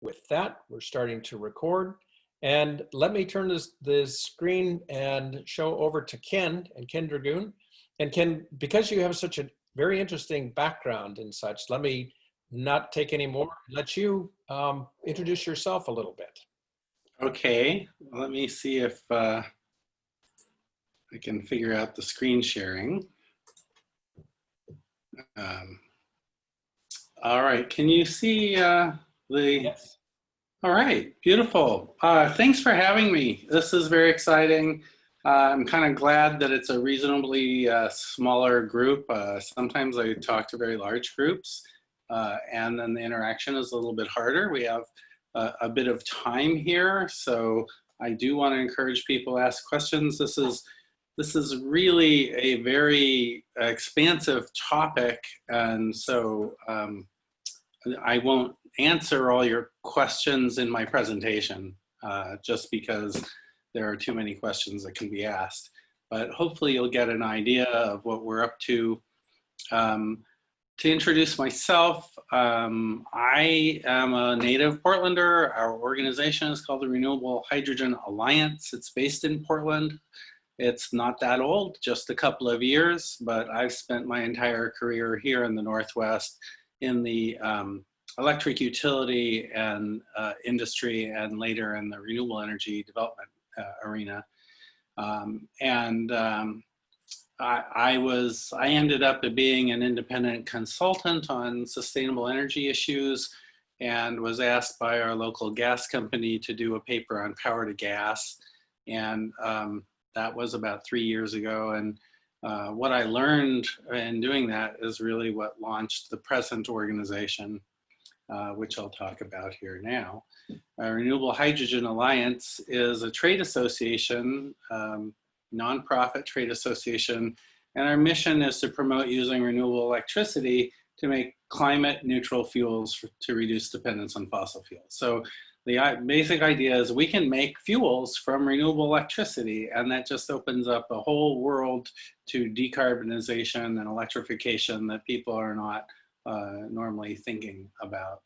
With that, we're starting to record. And let me turn this screen and show over to Ken and Ken Dragoon. And Ken, because you have such a very interesting background and such, let me not take any more. Let you introduce yourself a little bit. Okay, let me see if I can figure out the screen sharing. All right, can you see Yes. All right, beautiful. Thanks for having me. This is very exciting. I'm kind of glad that it's a reasonably smaller group. Sometimes I talk to very large groups, and then the interaction is a little bit harder. We have a bit of time here, so I do want to encourage people to ask questions. This is really a very expansive topic, and so I won't answer all your questions in my presentation just because there are too many questions that can be asked. But hopefully you'll get an idea of what we're up to. To introduce myself, I am a native Portlander. Our organization is called the Renewable Hydrogen Alliance. It's based in Portland. It's not that old, just a couple of years, but I've spent my entire career here in the Northwest in the electric utility and industry, and later in the renewable energy development arena. I ended up being an independent consultant on sustainable energy issues, and was asked by our local gas company to do a paper on power to gas. And that was about 3 years ago. And what I learned in doing that is really what launched the present organization, which I'll talk about here now. Renewable Hydrogen Alliance is a trade association, nonprofit trade association, and our mission is to promote using renewable electricity to make climate neutral fuels to reduce dependence on fossil fuels. So the basic idea is we can make fuels from renewable electricity, and that just opens up a whole world to decarbonization and electrification that people are not normally thinking about.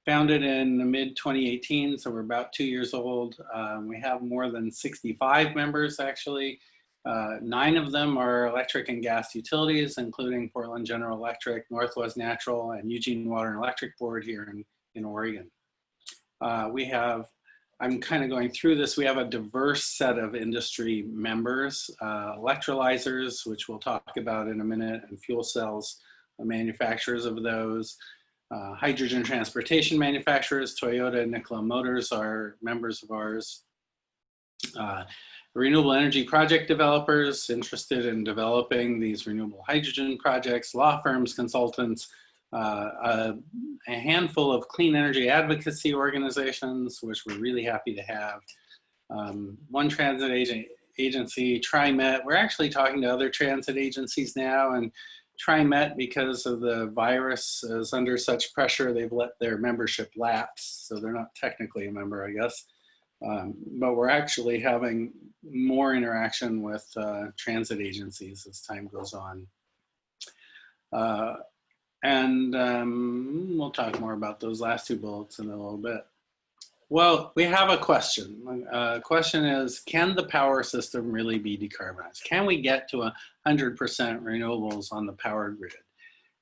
Founded in the mid-2018, so we're about 2 years old. We have more than 65 members, actually. 9 of them are electric and gas utilities, including Portland General Electric, Northwest Natural, and Eugene Water and Electric Board here in Oregon. I'm kind of going through this, we have a diverse set of industry members, electrolyzers, which we'll talk about in a minute, and fuel cells, manufacturers of those. Hydrogen transportation manufacturers, Toyota and Nikola Motors are members of ours. Renewable energy project developers interested in developing these renewable hydrogen projects, law firms, consultants, a handful of clean energy advocacy organizations, which we're really happy to have. One transit agency, TriMet. We're actually talking to other transit agencies now, and TriMet, because of the virus, is under such pressure, they've let their membership lapse, so they're not technically a member, I guess. But we're actually having more interaction with transit agencies as time goes on. We'll talk more about those last 2 bullets in a little bit. Well, we have a question. Question is, can the power system really be decarbonized? Can we get to 100% renewables on the power grid?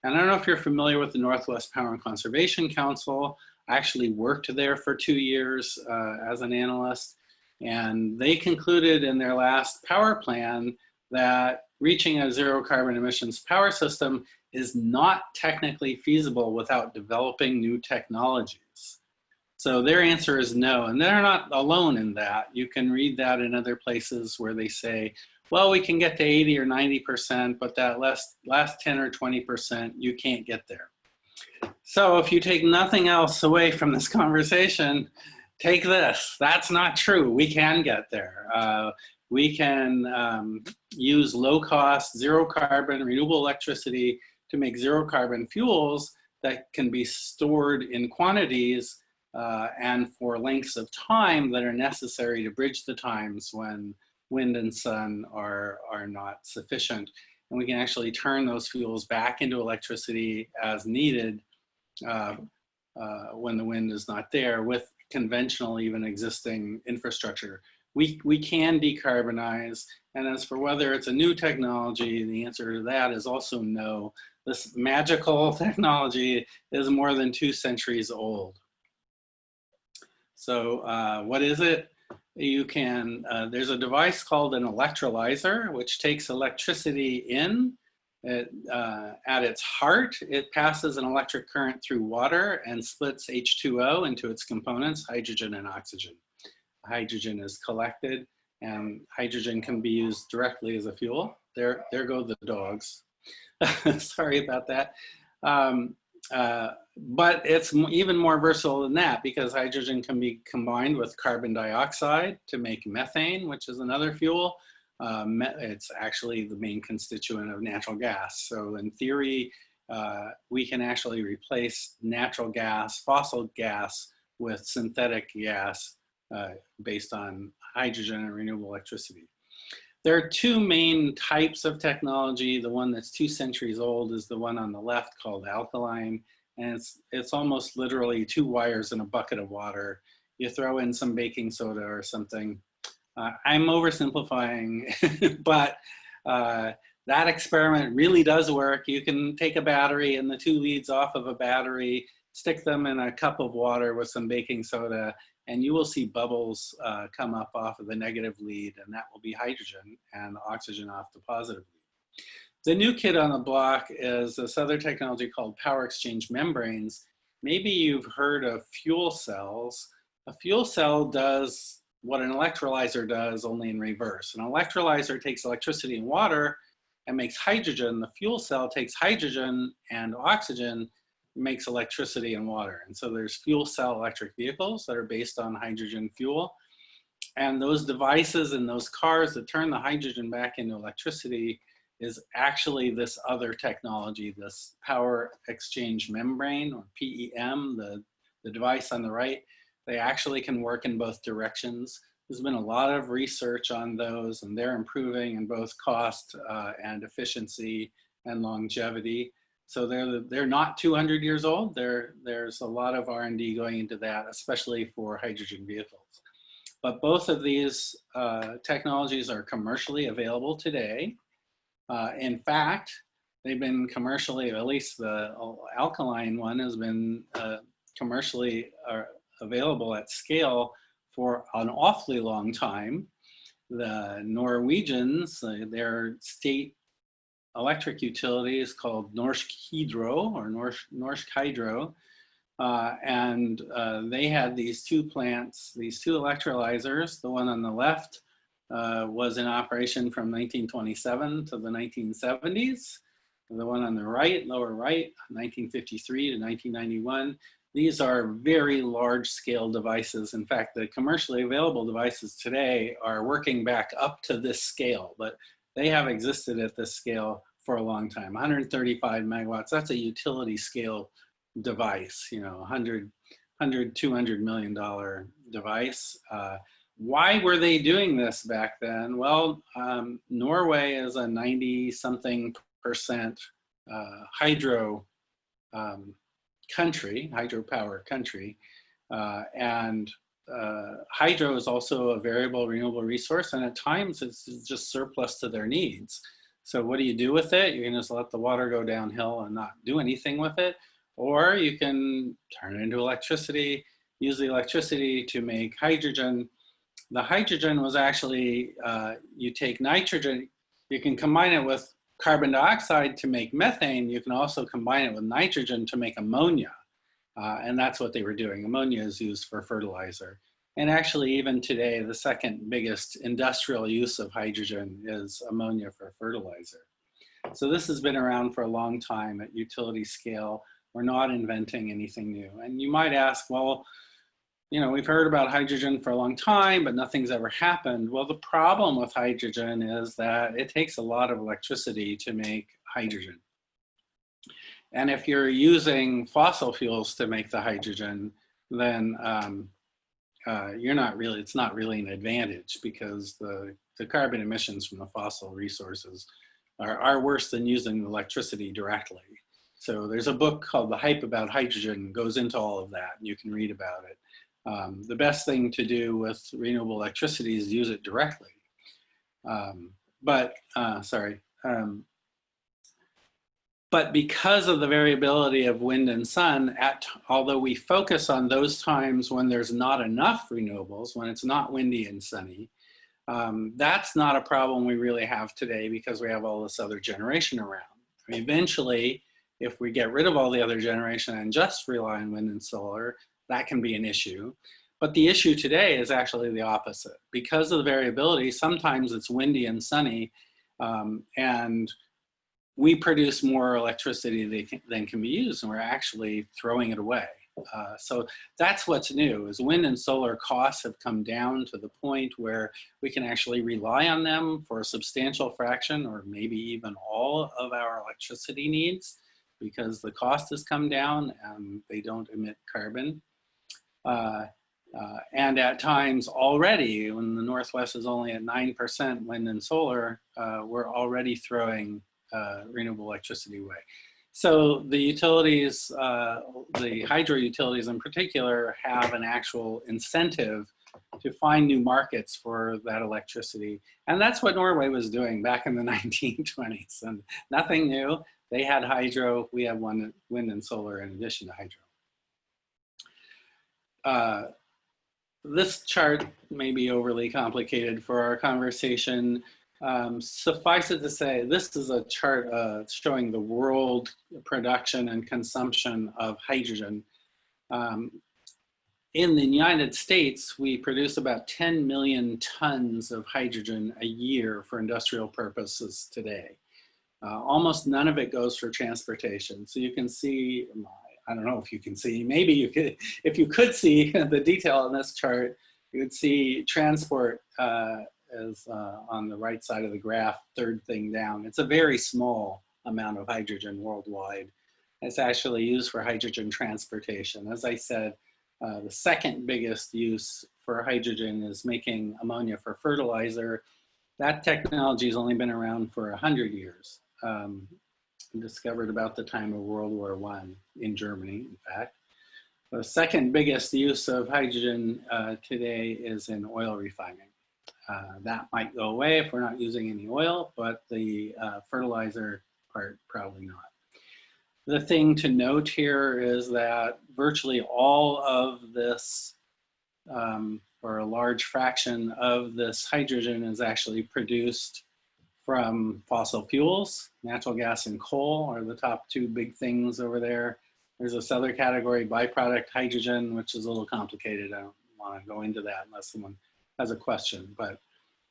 And I don't know if you're familiar with the Northwest Power and Conservation Council. I actually worked there for 2 years as an analyst, and they concluded in their last power plan that reaching a zero carbon emissions power system is not technically feasible without developing new technologies. So their answer is no, and they're not alone in that. You can read that in other places where they say, well, we can get to 80 or 90%, but that last 10 or 20%, you can't get there. So if you take nothing else away from this conversation, take this. That's not true. We can get there. We can use low cost, zero carbon, renewable electricity to make zero carbon fuels that can be stored in quantities and for lengths of time that are necessary to bridge the times when wind and sun are not sufficient. And we can actually turn those fuels back into electricity as needed when the wind is not there with conventional, even existing infrastructure. We can decarbonize. And as for whether it's a new technology, the answer to that is also no. This magical technology is more than 2 centuries old. So what is it? You can, there's a device called an electrolyzer, which takes electricity in. At its heart, it passes an electric current through water and splits H2O into its components, hydrogen and oxygen. Hydrogen is collected, and hydrogen can be used directly as a fuel. There go the dogs. Sorry about that. But it's even more versatile than that, because hydrogen can be combined with carbon dioxide to make methane, which is another fuel. It's actually the main constituent of natural gas. So in theory, we can actually replace natural gas, fossil gas, with synthetic gas based on hydrogen and renewable electricity. There are 2 main types of technology. The one that's 2 centuries old is the one on the left, called alkaline. And it's almost literally 2 wires in a bucket of water. You throw in some baking soda or something. I'm oversimplifying, but that experiment really does work. You can take a battery and the 2 leads off of a battery, stick them in a cup of water with some baking soda, and you will see bubbles come up off of the negative lead, and that will be hydrogen, and oxygen off the positive lead. The new kid on the block is this other technology called power exchange membranes. Maybe you've heard of fuel cells. A fuel cell does what an electrolyzer does, only in reverse. An electrolyzer takes electricity and water and makes hydrogen. The fuel cell takes hydrogen and oxygen, makes electricity and water. And so there's fuel cell electric vehicles that are based on hydrogen fuel. And those devices in those cars that turn the hydrogen back into electricity is actually this other technology, this power exchange membrane, or PEM, the device on the right. They actually can work in both directions. There's been a lot of research on those, and they're improving in both cost and efficiency and longevity. So they're not 200 years old. There's a lot of R&D going into that, especially for hydrogen vehicles. But both of these technologies are commercially available today. In fact, they've been commercially, at least the alkaline one has been commercially available at scale for an awfully long time. The Norwegians, their state electric utility is called Norsk Hydro, or Norsk Hydro, and they had these 2 plants, these 2 electrolyzers. The one on the left was in operation from 1927 to the 1970s. The one on the right, lower right, 1953 to 1991. These are very large scale devices. In fact, the commercially available devices today are working back up to this scale, but they have existed at this scale for a long time. 135 megawatts, that's a utility scale device, you know, $200 million device. Why were they doing this back then? Well, Norway is a 90-something% hydro country, hydropower country, and hydro is also a variable renewable resource, and at times it's just surplus to their needs. So what do you do with it? You can just let the water go downhill and not do anything with it, or you can turn it into electricity, use the electricity to make hydrogen. The hydrogen was actually, you take nitrogen, you can combine it with carbon dioxide to make methane. You can also combine it with nitrogen to make ammonia. And that's what they were doing. Ammonia is used for fertilizer. And actually, even today, the second biggest industrial use of hydrogen is ammonia for fertilizer. So this has been around for a long time at utility scale. We're not inventing anything new. And you might ask, well, you know, we've heard about hydrogen for a long time, but nothing's ever happened. Well, the problem with hydrogen is that it takes a lot of electricity to make hydrogen. And if you're using fossil fuels to make the hydrogen, then it's not really an advantage, because the carbon emissions from the fossil resources are worse than using the electricity directly. So there's a book called The Hype About Hydrogen, goes into all of that, and you can read about it. The best thing to do with renewable electricity is use it directly. But because of the variability of wind and sun, although we focus on those times when there's not enough renewables, when it's not windy and sunny, that's not a problem we really have today because we have all this other generation around. I mean, eventually, if we get rid of all the other generation and just rely on wind and solar, that can be an issue. But the issue today is actually the opposite. Because of the variability, sometimes it's windy and sunny, and we produce more electricity than can be used, and we're actually throwing it away. So that's what's new, is wind and solar costs have come down to the point where we can actually rely on them for a substantial fraction or maybe even all of our electricity needs because the cost has come down and they don't emit carbon. And at times already, when the Northwest is only at 9% wind and solar, we're already throwing renewable electricity away. So the utilities, the hydro utilities in particular, have an actual incentive to find new markets for that electricity. And that's what Norway was doing back in the 1920s. And nothing new. They had hydro. We have wind and solar in addition to hydro. This chart may be overly complicated for our conversation. Suffice it to say, this is a chart showing the world production and consumption of hydrogen. In the United States, we produce about 10 million tons of hydrogen a year for industrial purposes today. Almost none of it goes for transportation. So you can see, I don't know if you can see, maybe you could, if you could see the detail in this chart, you would see transport is on the right side of the graph, third thing down. It's a very small amount of hydrogen worldwide. It's actually used for hydrogen transportation. As I said, the second biggest use for hydrogen is making ammonia for fertilizer. That technology has only been around for 100 years. Discovered about the time of World War I in Germany, in fact. The second biggest use of hydrogen today is in oil refining. That might go away if we're not using any oil, but the fertilizer part, probably not. The thing to note here is that virtually all of this, or a large fraction of this hydrogen is actually produced from fossil fuels. Natural gas and coal are the top two big things over there. There's this other category, byproduct hydrogen, which is a little complicated. I don't want to go into that unless someone has a question, but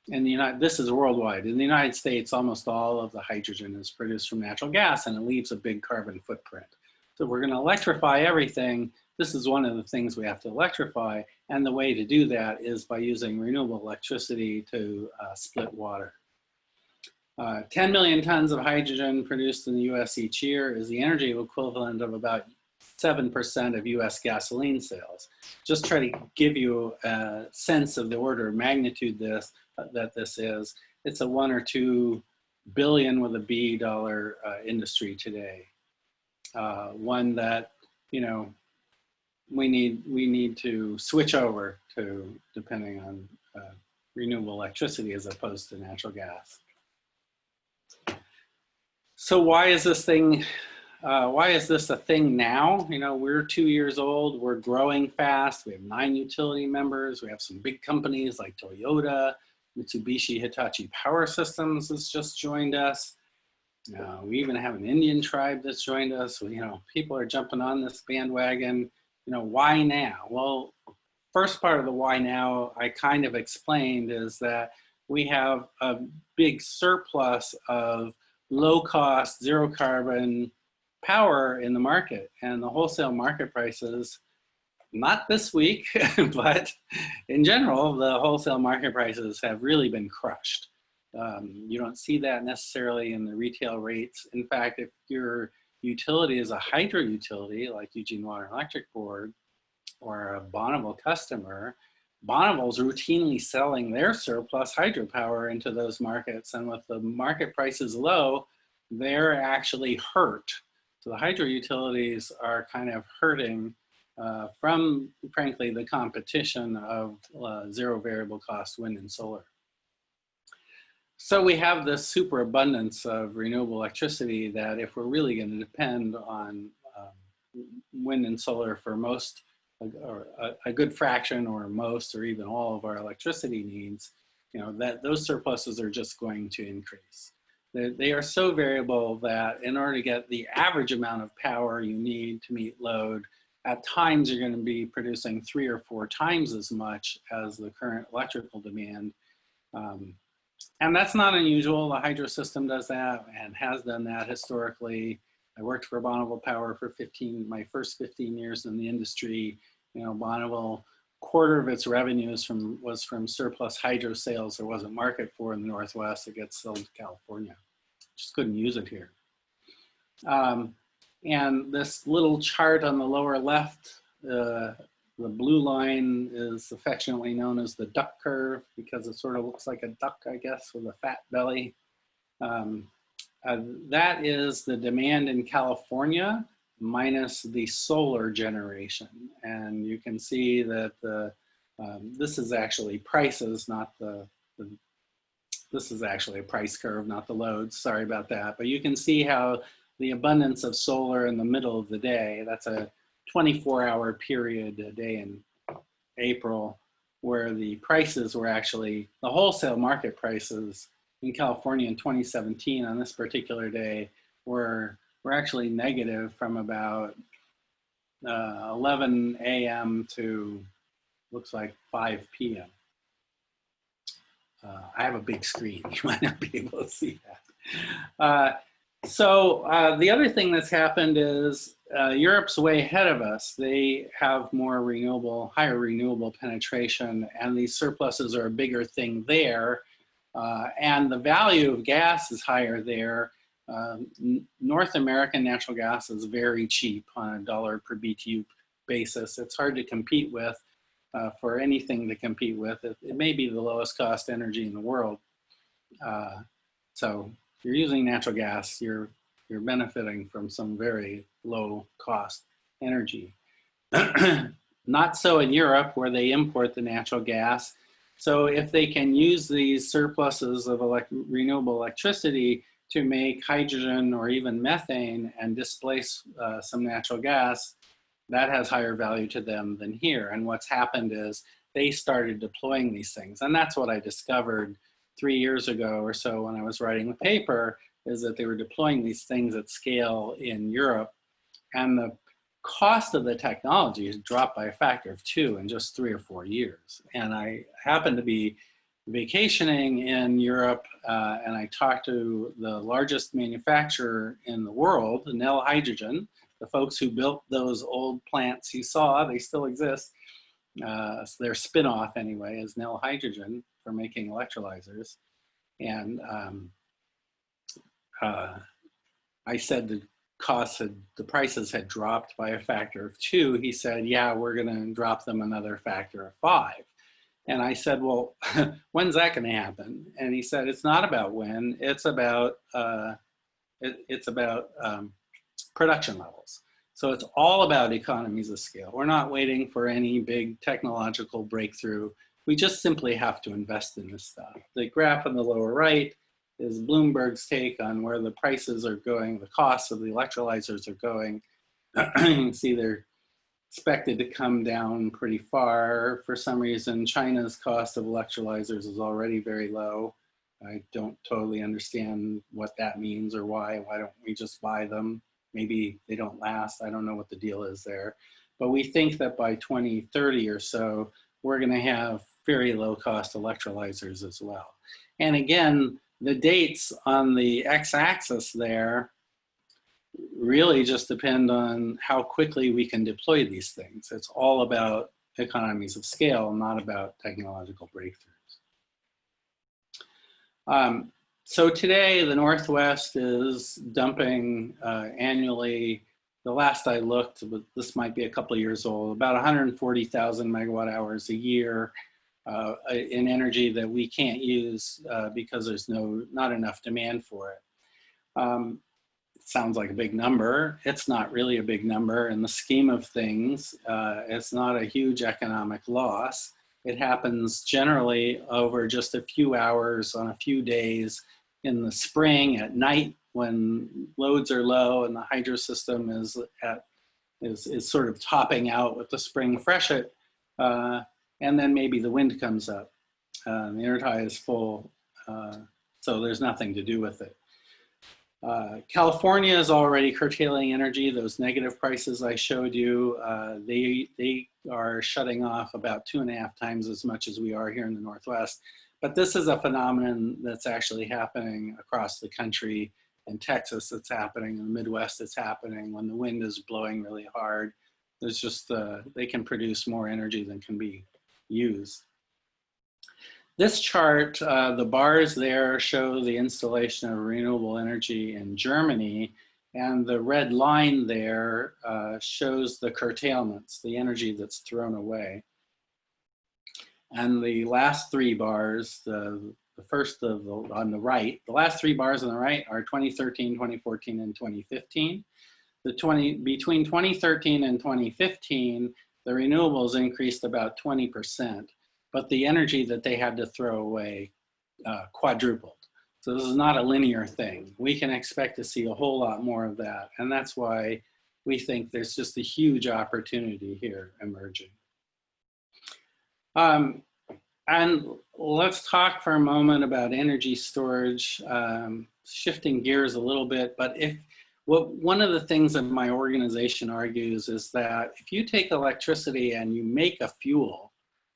in the this is worldwide. In the United States, almost all of the hydrogen is produced from natural gas and it leaves a big carbon footprint. So we're going to electrify everything. This is one of the things we have to electrify. And the way to do that is by using renewable electricity to split water. 10 million tons of hydrogen produced in the US each year is the energy equivalent of about 7% of US gasoline sales. Just try to give you a sense of the order of magnitude that this is. It's a 1 or 2 billion with a B dollar industry today. One that, you know, we need to switch over to depending on renewable electricity as opposed to natural gas. So why is this thing? Why is this a thing now? You know, we're 2 years old, we're growing fast, we have 9 utility members, we have some big companies like Toyota, Mitsubishi Hitachi Power Systems has just joined us. We even have an Indian tribe that's joined us. You know, people are jumping on this bandwagon. You know, why now? Well, first part of the why now I kind of explained is that we have a big surplus of low cost, zero carbon power in the market, and the wholesale market prices, not this week, but in general, the wholesale market prices have really been crushed. You don't see that necessarily in the retail rates. In fact, if your utility is a hydro utility like Eugene Water and Electric Board or a Bonneville customer, Bonneville's routinely selling their surplus hydropower into those markets, and with the market prices low, they're actually hurt. So the hydro utilities are kind of hurting from, frankly, the competition of zero variable cost wind and solar. So we have this superabundance of renewable electricity that if we're really going to depend on wind and solar for most, or a good fraction or most or even all of our electricity needs, you know, that those surpluses are just going to increase. They are so variable that in order to get the average amount of power you need to meet load, at times you're going to be producing 3 or 4 times as much as the current electrical demand. And that's not unusual. The hydro system does that and has done that historically. I worked for Bonneville Power for my first 15 years in the industry. You know, Bonneville, quarter of its revenues was from surplus hydro sales there wasn't market for in the Northwest. It gets sold to California. Just couldn't use it here. And this little chart on the lower left, the blue line is affectionately known as the duck curve because it sort of looks like a duck, I guess, with a fat belly. That is the demand in California minus the solar generation. And you can see that this is actually prices, not this is actually a price curve, not the loads. Sorry about that. But you can see how the abundance of solar in the middle of the day, that's a 24-hour period a day in April, where the prices were actually, the wholesale market prices in California in 2017 on this particular day were actually negative from about 11 a.m. to looks like 5 p.m. I have a big screen. You might not be able to see that. So the other thing that's happened is Europe's way ahead of us. They have more renewable, higher renewable penetration, and these surpluses are a bigger thing there. And the value of gas is higher there. North American natural gas is very cheap on $1 per BTU basis. It's hard to compete with. For anything to compete with. It may be the lowest cost energy in the world. So if you're using natural gas, you're benefiting from some very low cost energy. Not so in Europe, where they import the natural gas. So if they can use these surpluses of renewable electricity to make hydrogen or even methane and displace some natural gas, that has higher value to them than here. And what's happened is they started deploying these things. And that's what I discovered 3 years ago or so when I was writing the paper, is that they were deploying these things at scale in Europe. And the cost of the technology has dropped by a factor of 2 in just 3 or 4 years. And I happened to be vacationing in Europe and I talked to the largest manufacturer in the world, Nel Hydrogen. The folks who built those old plants you saw, they still exist. So their spin-off anyway is Nel Hydrogen for making electrolyzers. And I said the prices had dropped by a factor of 2. He said, yeah, we're gonna drop them another factor of 5. And I said, well, when's that gonna happen? And he said, it's not about when, it's about production levels. So it's all about economies of scale. We're not waiting for any big technological breakthrough. We just simply have to invest in this stuff. The graph on the lower right is Bloomberg's take on where the prices are going, the costs of the electrolyzers are going. You can see they're expected to come down pretty far. For some reason, China's cost of electrolyzers is already very low. I don't totally understand what that means or why. Why don't we just buy them? Maybe they don't last. I don't know what the deal is there. But we think that by 2030 or so, we're going to have very low cost electrolyzers as well. And again, the dates on the x-axis there really just depend on how quickly we can deploy these things. It's all about economies of scale, not about technological breakthroughs. So today, the Northwest is dumping annually, the last I looked, but this might be a couple of years old, about 140,000 megawatt hours a year in energy that we can't use because there's not enough demand for it. sounds like a big number. It's not really a big number in the scheme of things. It's not a huge economic loss. It happens generally over just a few hours on a few days in the spring at night when loads are low and the hydro system is sort of topping out with the spring freshet. And then maybe the wind comes up. The intertie is full, so there's nothing to do with it. California is already curtailing energy. Those negative prices I showed you, they are shutting off about 2.5 times as much as we are here in the Northwest. But this is a phenomenon that's actually happening across the country. In Texas, it's happening. In the Midwest, it's happening. When the wind is blowing really hard, there's just, they can produce more energy than can be used. This chart, the bars there show the installation of renewable energy in Germany, and the red line there shows the curtailments, the energy that's thrown away. And the last 3 bars, the first of on the right, the last 3 bars on the right are 2013, 2014, and 2015. Between 2013 and 2015, the renewables increased about 20%. But the energy that they had to throw away quadrupled. So this is not a linear thing. We can expect to see a whole lot more of that. And that's why we think there's just a huge opportunity here emerging. And let's talk for a moment about energy storage, shifting gears a little bit. But one of the things that my organization argues is that if you take electricity and you make a fuel,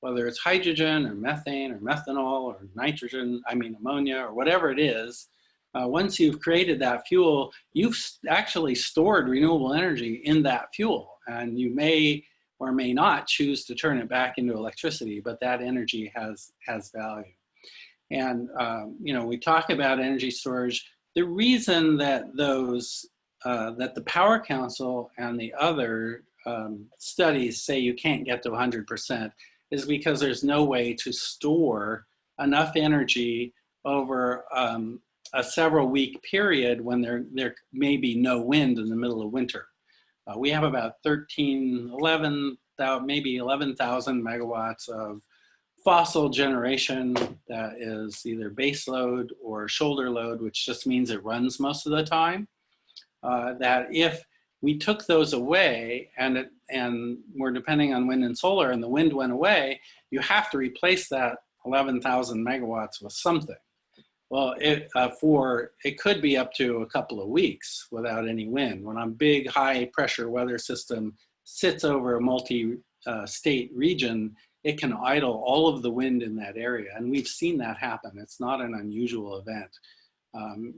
whether it's hydrogen or methane or methanol or nitrogen, ammonia or whatever it is, once you've created that fuel, you've actually stored renewable energy in that fuel. And you may or may not choose to turn it back into electricity, but that energy has value. And we talk about energy storage. The reason that that the Power Council and the other studies say you can't get to 100% is because there's no way to store enough energy over a several-week period when there may be no wind in the middle of winter. We have about 11,000 megawatts of fossil generation that is either base load or shoulder load, which just means it runs most of the time. That if we took those away and we're depending on wind and solar and the wind went away, you have to replace that 11,000 megawatts with something. Well, it could be up to a couple of weeks without any wind. When a big high pressure weather system sits over a multi-state region, it can idle all of the wind in that area. And we've seen that happen. It's not an unusual event.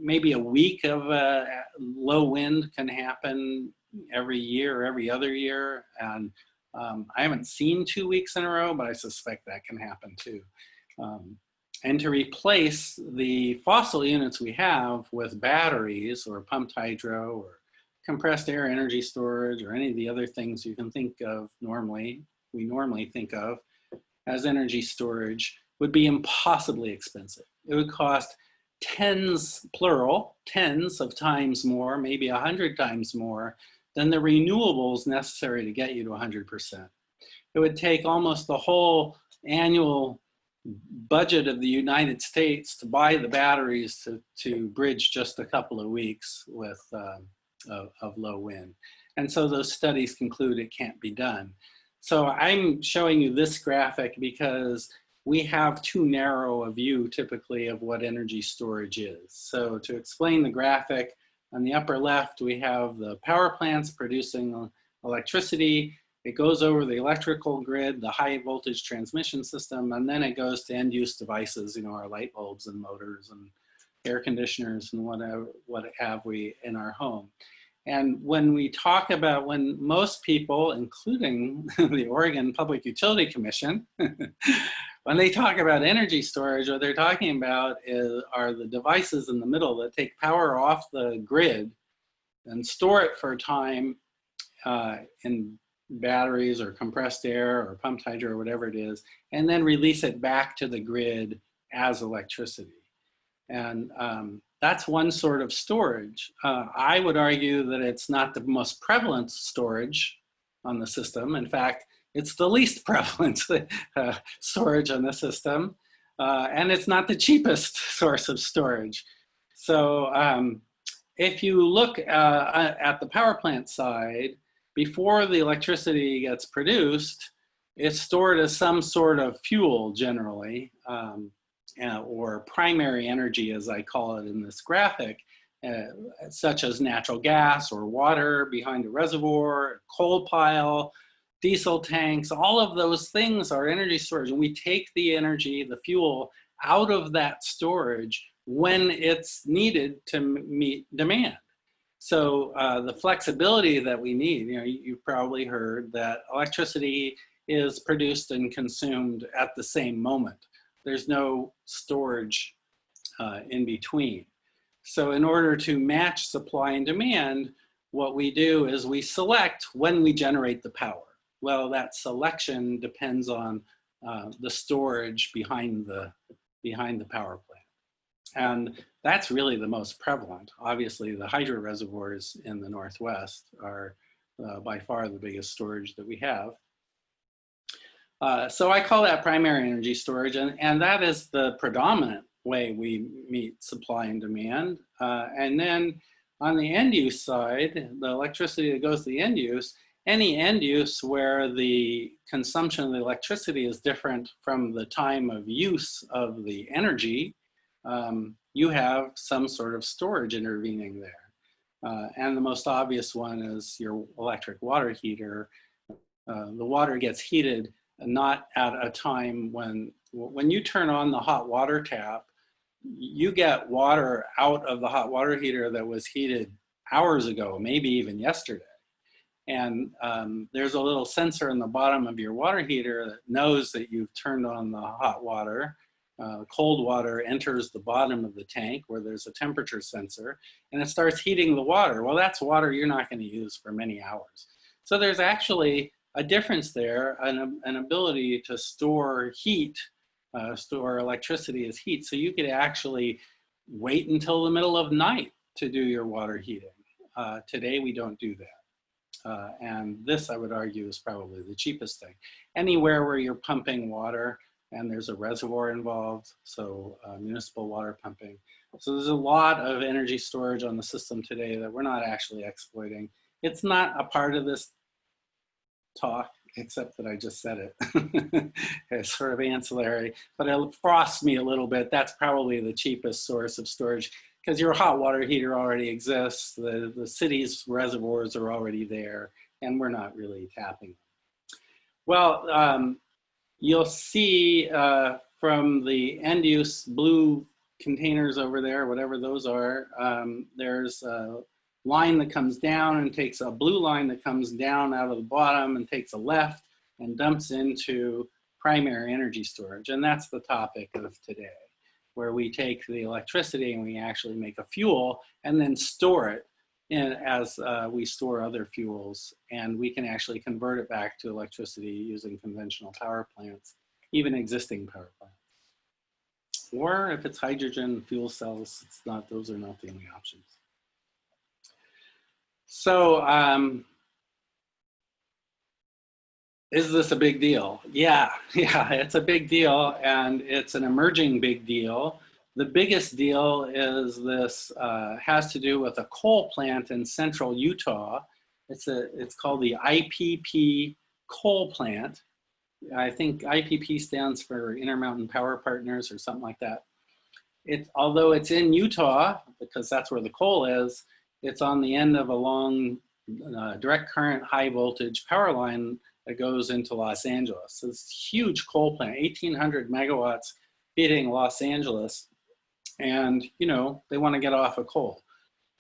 Maybe a week of low wind can happen every year or every other year. And I haven't seen 2 weeks in a row, but I suspect that can happen too. And to replace the fossil units we have with batteries or pumped hydro or compressed air energy storage or any of the other things you can think of we normally think of as energy storage would be impossibly expensive. It would cost tens, plural, tens of times more, maybe 100 times more than the renewables necessary to get you to 100%. It would take almost the whole annual budget of the United States to buy the batteries to bridge just a couple of weeks with of low wind. And so those studies conclude it can't be done. So I'm showing you this graphic because we have too narrow a view typically of what energy storage is. So to explain the graphic, on the upper left, we have the power plants producing electricity. It goes over the electrical grid, the high voltage transmission system, and then it goes to end use devices, our light bulbs and motors and air conditioners and what have we in our home. And when we talk about, when most people, including the Oregon Public Utility Commission, when they talk about energy storage, what they're talking about are the devices in the middle that take power off the grid and store it for a time in batteries or compressed air or pumped hydro or whatever it is, and then release it back to the grid as electricity. And that's one sort of storage. I would argue that it's not the most prevalent storage on the system. In fact, it's the least prevalent storage on the system. And it's not the cheapest source of storage. So if you look at the power plant side, before the electricity gets produced, it's stored as some sort of fuel generally, or primary energy, as I call it in this graphic, such as natural gas or water behind a reservoir, coal pile, diesel tanks. All of those things are energy storage. And we take the energy, the fuel, out of that storage when it's needed to meet demand. So the flexibility that we need, you've probably heard that electricity is produced and consumed at the same moment. There's no storage in between. So in order to match supply and demand, what we do is we select when we generate the power. Well, that selection depends on the storage behind the power plant. And that's really the most prevalent. Obviously, the hydro reservoirs in the Northwest are by far the biggest storage that we have. So I call that primary energy storage, and that is the predominant way we meet supply and demand. And then on the end use side, the electricity that goes to the end use, any end use where the consumption of the electricity is different from the time of use of the energy, you have some sort of storage intervening there. And the most obvious one is your electric water heater. The water gets heated not at a time when you turn on the hot water tap, you get water out of the hot water heater that was heated hours ago, maybe even yesterday. And there's a little sensor in the bottom of your water heater that knows that you've turned on the hot water. Cold water enters the bottom of the tank where there's a temperature sensor, and it starts heating the water. Well, that's water you're not going to use for many hours. So there's actually a difference there, an ability to store heat, store electricity as heat. So you could actually wait until the middle of night to do your water heating. Today, we don't do that. And this, I would argue, is probably the cheapest thing. Anywhere where you're pumping water and there's a reservoir involved, so municipal water pumping. So there's a lot of energy storage on the system today that we're not actually exploiting. It's not a part of this talk, except that I just said it. It's sort of ancillary, but it frosts me a little bit. That's probably the cheapest source of storage because your hot water heater already exists. The city's reservoirs are already there, and we're not really tapping them. Well, you'll see from the end use blue containers over there, whatever those are, there's a line that comes down and takes a blue line that comes down out of the bottom and takes a left and dumps into primary energy storage. And that's the topic of today, where we take the electricity and we actually make a fuel and then store it as we store other fuels. And we can actually convert it back to electricity using conventional power plants, even existing power plants. Or if it's hydrogen fuel cells, those are not the only options. So is this a big deal? Yeah, it's a big deal, and it's an emerging big deal. The biggest deal is this has to do with a coal plant in central Utah. It's called the IPP coal plant. I think IPP stands for Intermountain Power Partners or something like that. Although it's in Utah, because that's where the coal is, it's on the end of a long direct current high voltage power line that goes into Los Angeles. So it's a huge coal plant, 1,800 megawatts feeding Los Angeles. And, they want to get off of coal.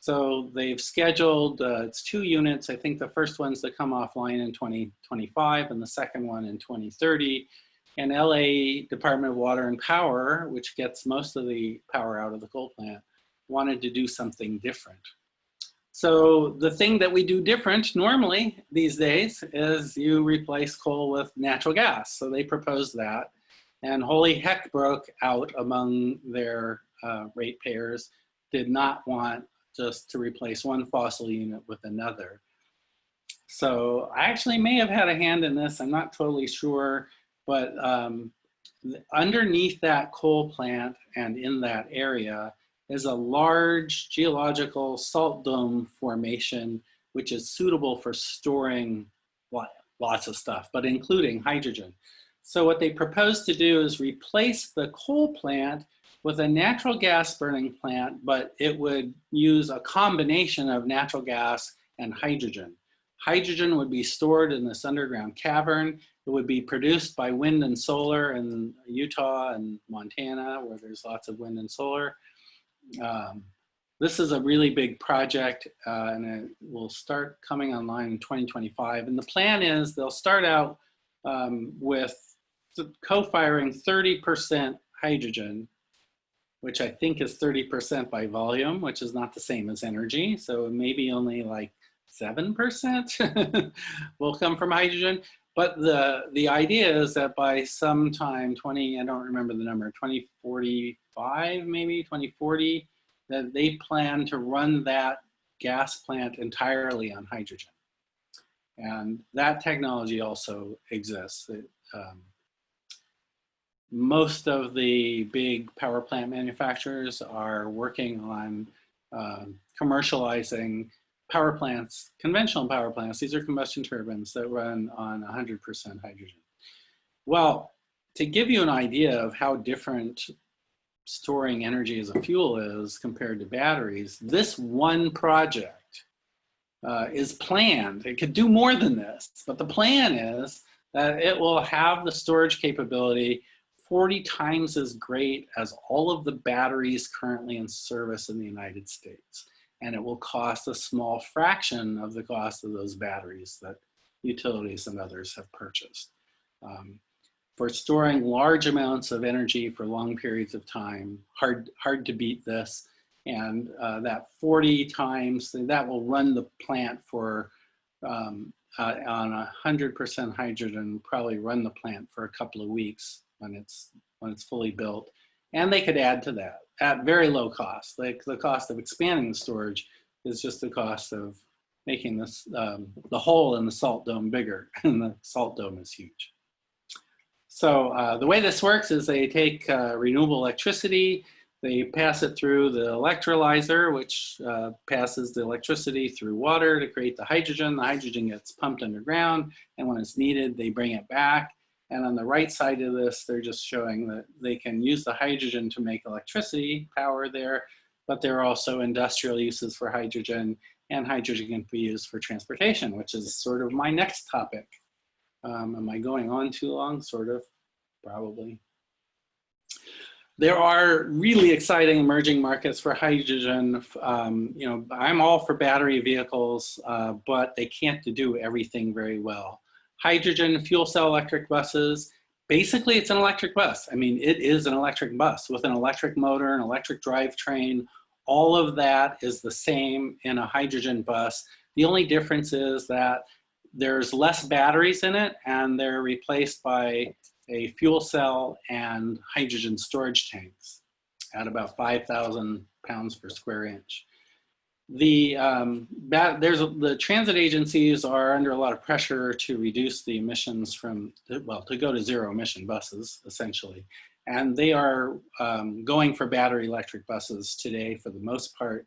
So they've scheduled, it's 2 units. I think the first one's to come offline in 2025 and the second one in 2030. And LA Department of Water and Power, which gets most of the power out of the coal plant, wanted to do something different. So the thing that we do different normally these days is you replace coal with natural gas. So they proposed that, and holy heck broke out among their ratepayers did not want just to replace one fossil unit with another. So I actually may have had a hand in this, I'm not totally sure, but underneath that coal plant and in that area is a large geological salt dome formation, which is suitable for storing lots of stuff, but including hydrogen. So what they proposed to do is replace the coal plant with a natural gas burning plant, but it would use a combination of natural gas and hydrogen. Hydrogen would be stored in this underground cavern. It would be produced by wind and solar in Utah and Montana, where there's lots of wind and solar. This is a really big project, and it will start coming online in 2025. And the plan is they'll start out with co-firing 30% hydrogen, which I think is 30% by volume, which is not the same as energy. So maybe only like 7% will come from hydrogen. But the idea is that by sometime I don't remember the number, 2045, maybe 2040, that they plan to run that gas plant entirely on hydrogen. And that technology also exists. Most of the big power plant manufacturers are working on commercializing power plants, conventional power plants. These are combustion turbines that run on 100% hydrogen. Well, to give you an idea of how different storing energy as a fuel is compared to batteries, this one project is planned. It could do more than this, but the plan is that it will have the storage capability 40 times as great as all of the batteries currently in service in the United States. And it will cost a small fraction of the cost of those batteries that utilities and others have purchased. For storing large amounts of energy for long periods of time, hard to beat this. And that 40 times, that will run the plant for, on 100% hydrogen, probably run the plant for a couple of weeks when it's fully built. And they could add to that at very low cost. Like the cost of expanding the storage is just the cost of making this, the hole in the salt dome bigger, and the salt dome is huge. So the way this works is they take renewable electricity, they pass it through the electrolyzer, which passes the electricity through water to create the hydrogen. The hydrogen gets pumped underground, and when it's needed, they bring it back. And on the right side of this, they're just showing that they can use the hydrogen to make electricity power there, but there are also industrial uses for hydrogen, and hydrogen can be used for transportation, which is sort of my next topic. Am I going on too long? Sort of, probably. There are really exciting emerging markets for hydrogen. You know, I'm all for battery vehicles, but they can't do everything very well. Hydrogen fuel cell electric buses, basically it's an electric bus. I mean, it is an electric bus with an electric motor, an electric drivetrain. All of that is the same in a hydrogen bus. The only difference is that there's less batteries in it, and they're replaced by a fuel cell and hydrogen storage tanks at about 5,000 pounds per square inch. The transit agencies are under a lot of pressure to reduce the emissions to go to zero emission buses, essentially. And they are going for battery electric buses today for the most part.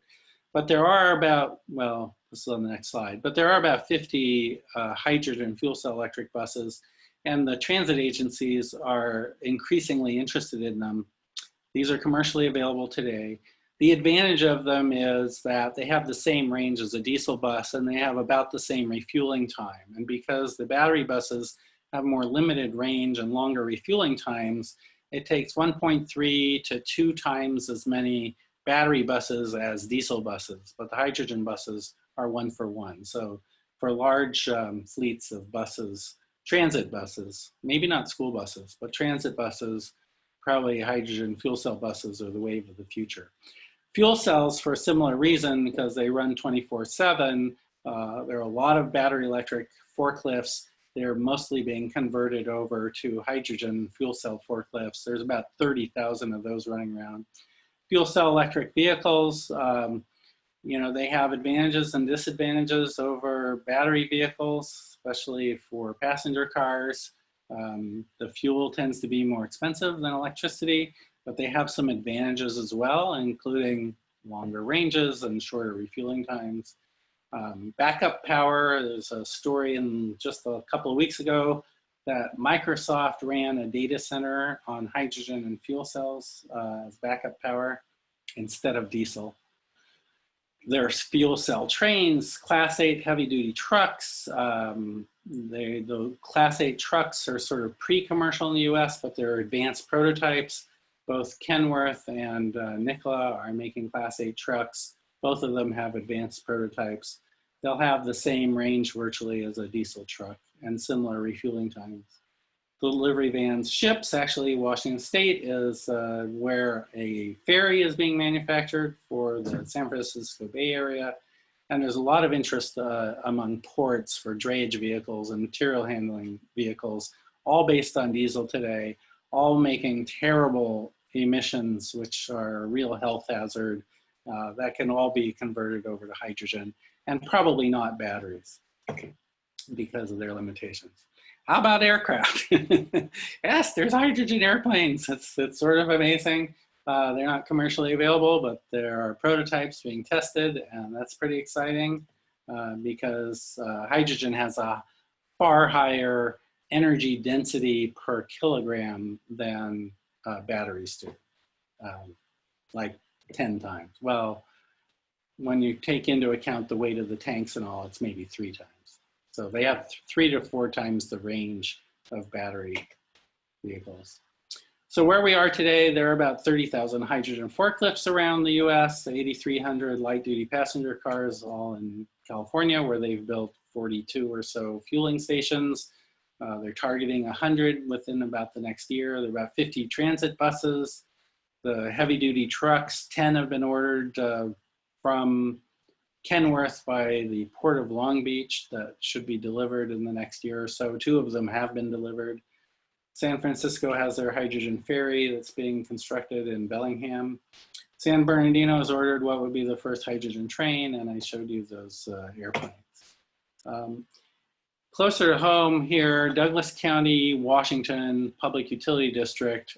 But there are about, well, this is on the next slide, but there are about 50 hydrogen fuel cell electric buses, and the transit agencies are increasingly interested in them. These are commercially available today. The advantage of them is that they have the same range as a diesel bus, and they have about the same refueling time. And because the battery buses have more limited range and longer refueling times, it takes 1.3 to 2 times as many battery buses as diesel buses, but the hydrogen buses are 1 for 1. So for large fleets of buses, transit buses, maybe not school buses, but transit buses, probably hydrogen fuel cell buses are the wave of the future. Fuel cells, for a similar reason, because they run 24/7, there are a lot of battery electric forklifts. They're mostly being converted over to hydrogen fuel cell forklifts. There's about 30,000 of those running around. Fuel cell electric vehicles, you know, they have advantages and disadvantages over battery vehicles, especially for passenger cars. The fuel tends to be more expensive than electricity, but they have some advantages as well, including longer ranges and shorter refueling times. Backup power, there's a story in just a couple of weeks ago that Microsoft ran a data center on hydrogen and fuel cells as backup power instead of diesel. There's fuel cell trains, Class 8 heavy duty trucks. The Class 8 trucks are sort of pre-commercial in the US, but they're advanced prototypes. Both Kenworth and Nikola are making Class 8 trucks. Both of them have advanced prototypes. They'll have the same range virtually as a diesel truck and similar refueling times. Delivery vans, ships, actually Washington State is where a ferry is being manufactured for the San Francisco Bay Area. And there's a lot of interest among ports for drayage vehicles and material handling vehicles, all based on diesel today, all making terrible emissions, which are a real health hazard that can all be converted over to hydrogen and probably not batteries because of their limitations. How about aircraft? Yes, there's hydrogen airplanes. It's sort of amazing. They're not commercially available, but there are prototypes being tested, and that's pretty exciting because hydrogen has a far higher energy density per kilogram than batteries do, like 10 times. Well, when you take into account the weight of the tanks and all, it's maybe 3 times. So they have 3 to 4 times the range of battery vehicles. So where we are today, there are about 30,000 hydrogen forklifts around the US, 8,300 light duty passenger cars, all in California, where they've built 42 or so fueling stations. They're targeting 100 within about the next year. There are about 50 transit buses. The heavy duty trucks, 10 have been ordered from Kenworth by the Port of Long Beach that should be delivered in the next year or so. 2 of them have been delivered. San Francisco has their hydrogen ferry that's being constructed in Bellingham. San Bernardino has ordered what would be the first hydrogen train, and I showed you those airplanes. Closer to home here, Douglas County, Washington Public Utility District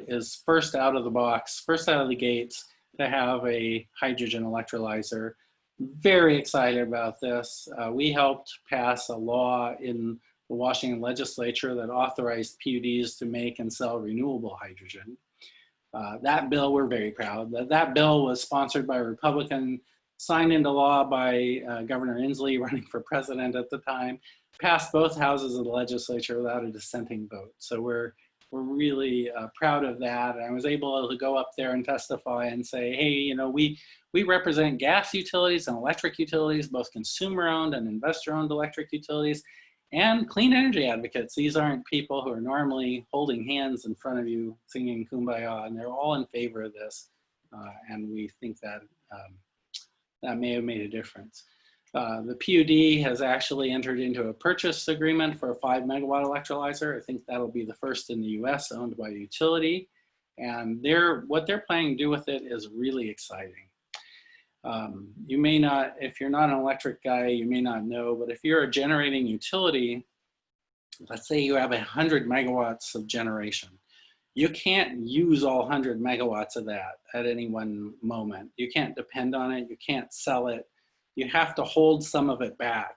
is first out of the box, first out of the gates to have a hydrogen electrolyzer. Very excited about this. We helped pass a law in the Washington legislature that authorized PUDs to make and sell renewable hydrogen. That bill, we're very proud. That bill was sponsored by a Republican, signed into law by Governor Inslee running for president at the time, passed both houses of the legislature without a dissenting vote. So we're really proud of that. And I was able to go up there and testify and say, hey, you know, we represent gas utilities and electric utilities, both consumer-owned and investor-owned electric utilities, and clean energy advocates. These aren't people who are normally holding hands in front of you singing Kumbaya, and they're all in favor of this. And we think that that may have made a difference. The PUD has actually entered into a purchase agreement for a 5 megawatt electrolyzer. I think that'll be the first in the US owned by a utility. And what they're planning to do with it is really exciting. You may not, if you're not an electric guy, you may not know, but if you're a generating utility, let's say you have 100 megawatts of generation. You can't use all 100 megawatts of that at any one moment. You can't depend on it. You can't sell it. You have to hold some of it back,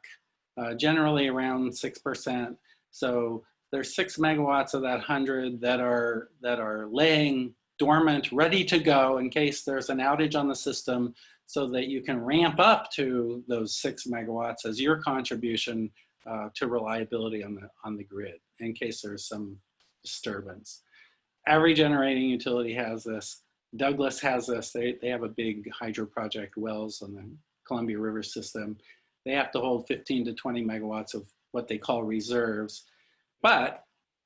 generally around 6%. So there's 6 megawatts of that 100 that are laying dormant, ready to go in case there's an outage on the system, so that you can ramp up to those 6 megawatts as your contribution to reliability on the grid in case there's some disturbance. Every generating utility has this. Douglas has this. They have a big hydro project, wells on the Columbia River system. They have to hold 15 to 20 megawatts of what they call reserves. But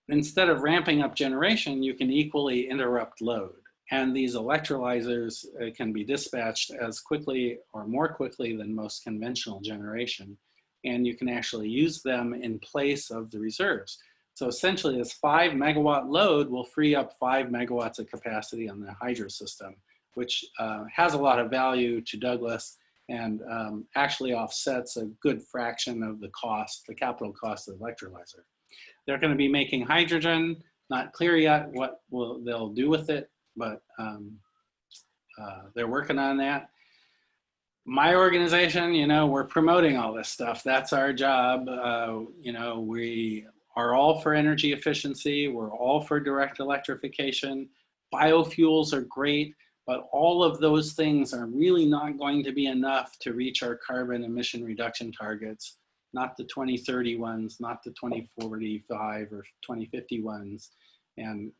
instead of ramping up generation, you can equally interrupt load. And these electrolyzers can be dispatched as quickly or more quickly than most conventional generation. And you can actually use them in place of the reserves. So essentially this 5 megawatt load will free up 5 megawatts of capacity on the hydro system, which has a lot of value to Douglas and actually offsets a good fraction of the cost, the capital cost of the electrolyzer. They're going to be making hydrogen. Not clear yet what they'll do with it, but they're working on that. My organization, we're promoting all this stuff. That's our job. We are all for energy efficiency. We're all for direct electrification. Biofuels are great, but all of those things are really not going to be enough to reach our carbon emission reduction targets, not the 2030 ones, not the 2045 or 2050 ones. And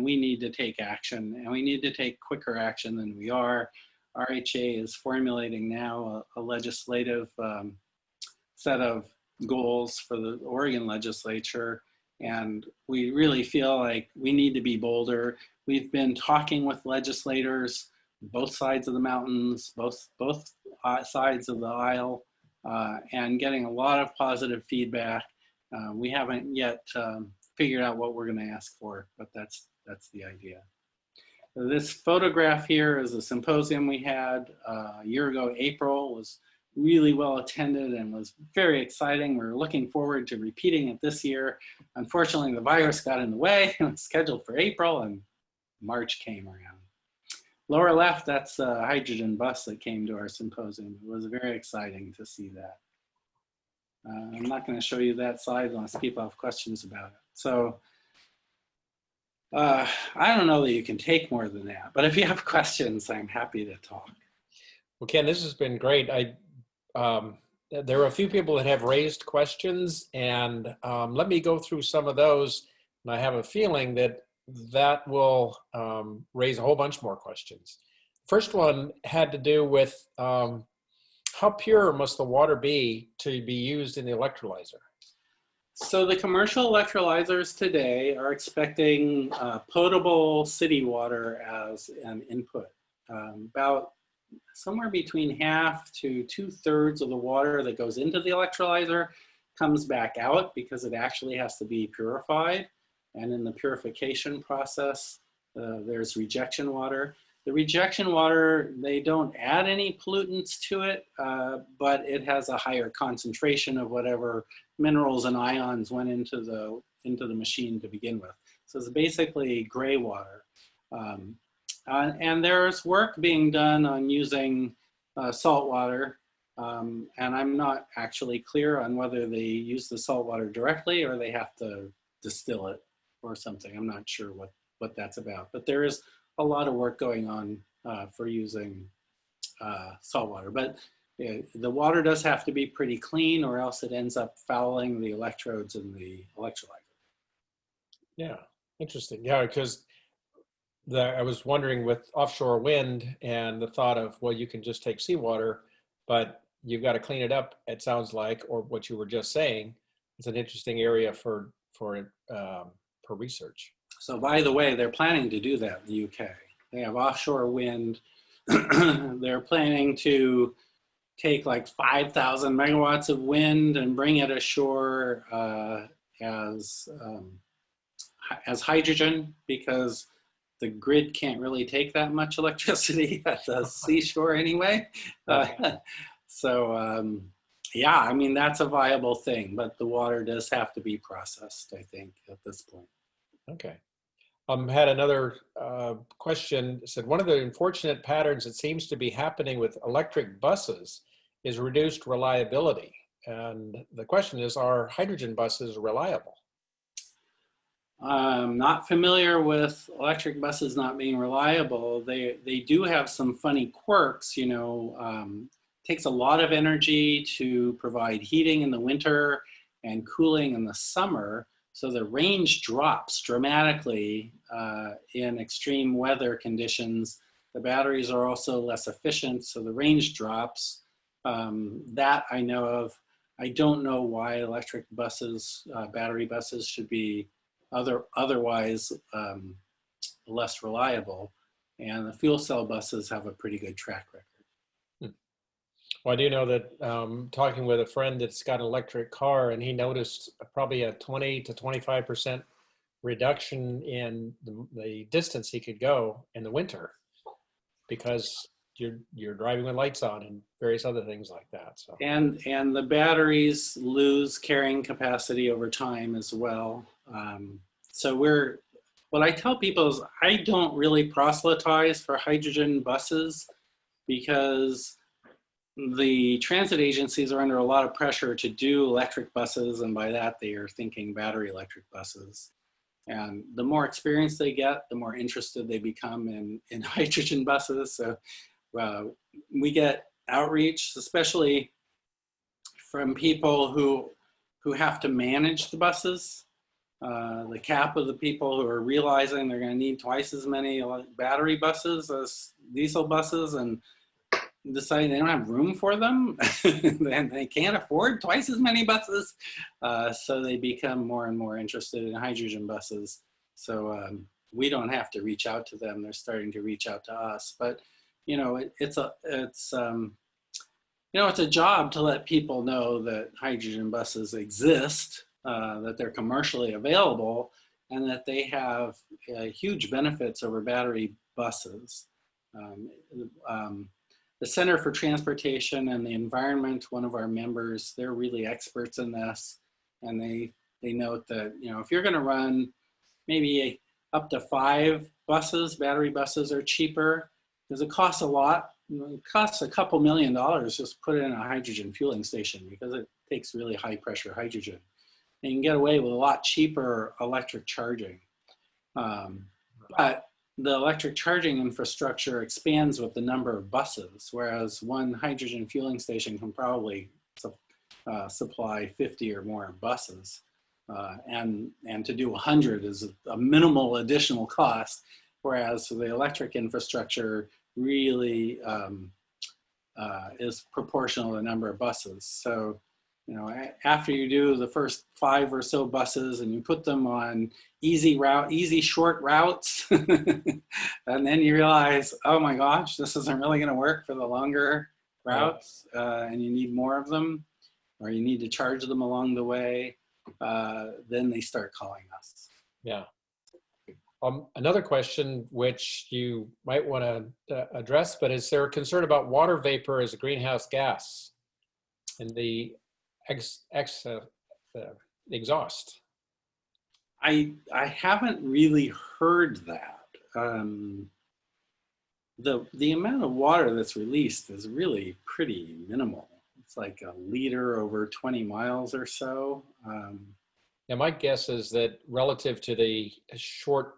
we need to take action, and we need to take quicker action than we are. RHA is formulating now a legislative set of goals for the Oregon legislature, and we really feel like we need to be bolder. We've been talking with legislators, both sides of the mountains, both sides of the aisle, and getting a lot of positive feedback. We haven't yet figured out what we're going to ask for, but that's the idea. This photograph here is a symposium we had a year ago, April. Was really well attended and was very exciting. We're looking forward to repeating it this year. Unfortunately, the virus got in the way. It was scheduled for April and March came around. Lower left, that's a hydrogen bus that came to our symposium. It was very exciting to see that. I'm not going to show you that slide unless people have questions about it. So I don't know that you can take more than that, but if you have questions, I'm happy to talk. Well, Ken, this has been great. There are a few people that have raised questions, and let me go through some of those. And I have a feeling that will raise a whole bunch more questions. First one had to do with how pure must the water be to be used in the electrolyzer? So the commercial electrolyzers today are expecting potable city water as an input. About somewhere between half to 2/3 of the water that goes into the electrolyzer comes back out because it actually has to be purified. And in the purification process, there's rejection water. The rejection water, they don't add any pollutants to it, but it has a higher concentration of whatever minerals and ions went into the machine to begin with. So it's basically gray water. And there's work being done on using salt water, and I'm not actually clear on whether they use the salt water directly or they have to distill it or something. I'm not sure what that's about, but there is a lot of work going on for using salt water. But the water does have to be pretty clean or else it ends up fouling the electrodes in the electrolyzer. Yeah, interesting. Yeah, because I was wondering with offshore wind and the thought of, well, you can just take seawater, but you've got to clean it up, it sounds like, or what you were just saying. It's an interesting area for research. So by the way, they're planning to do that in the UK. They have offshore wind. They're planning to take like 5,000 megawatts of wind and bring it ashore as hydrogen, because the grid can't really take that much electricity at the seashore anyway. Yeah, I mean, that's a viable thing, but the water does have to be processed, I think, at this point. Okay. Had another question. It said, one of the unfortunate patterns that seems to be happening with electric buses is reduced reliability. And the question is, are hydrogen buses reliable? I'm not familiar with electric buses not being reliable. They do have some funny quirks, takes a lot of energy to provide heating in the winter and cooling in the summer. So the range drops dramatically in extreme weather conditions. The batteries are also less efficient, so the range drops. That I know of. I don't know why electric buses, battery buses should be otherwise less reliable. And the fuel cell buses have a pretty good track record. Well, I do know that talking with a friend that's got an electric car, and he noticed probably a 20 to 25% reduction in the distance he could go in the winter because you're driving with lights on and various other things like that. So And the batteries lose carrying capacity over time as well. So what I tell people is I don't really proselytize for hydrogen buses because the transit agencies are under a lot of pressure to do electric buses, and by that they are thinking battery electric buses. And the more experience they get, the more interested they become in hydrogen buses. So we get outreach, especially from people who have to manage the buses. The cap of the people who are realizing they're going to need twice as many battery buses as diesel buses and deciding they don't have room for them and they can't afford twice as many buses. So they become more and more interested in hydrogen buses. So we don't have to reach out to them. They're starting to reach out to us. But, you know, it's a job to let people know that hydrogen buses exist, that they're commercially available, and that they have huge benefits over battery buses. The Center for Transportation and the Environment, one of our members, they're really experts in this, and they note that, you know, if you're going to run maybe up to 5 buses, battery buses are cheaper because it costs a lot. It costs a couple $1 million just put it in a hydrogen fueling station because it takes really high pressure hydrogen. And you can get away with a lot cheaper electric charging. But the electric charging infrastructure expands with the number of buses, whereas one hydrogen fueling station can probably supply 50 or more buses. And to do 100 is a minimal additional cost, whereas the electric infrastructure really is proportional to the number of buses. So, you know, after you do the first 5 or so buses and you put them on easy short routes, and then you realize, oh my gosh, this isn't really going to work for the longer routes, and you need more of them, or you need to charge them along the way, then they start calling us. Yeah. Another question which you might want to address, but is there a concern about water vapor as a greenhouse gas and the exhaust? I haven't really heard that. The amount of water that's released is really pretty minimal. It's like a liter over 20 miles or so. Yeah, my guess is that relative to the short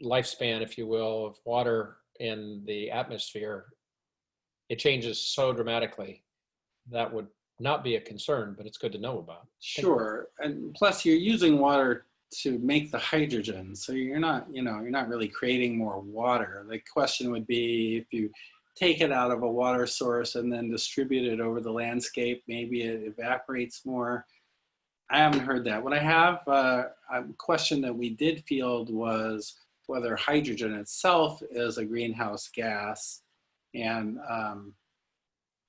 lifespan, if you will, of water in the atmosphere, it changes so dramatically that would not be a concern, but it's good to know about. Sure, and plus you're using water to make the hydrogen, so you're not really creating more water. The question would be if you take it out of a water source and then distribute it over the landscape, maybe it evaporates more. I haven't heard that. What I have, a question that we did field was whether hydrogen itself is a greenhouse gas, and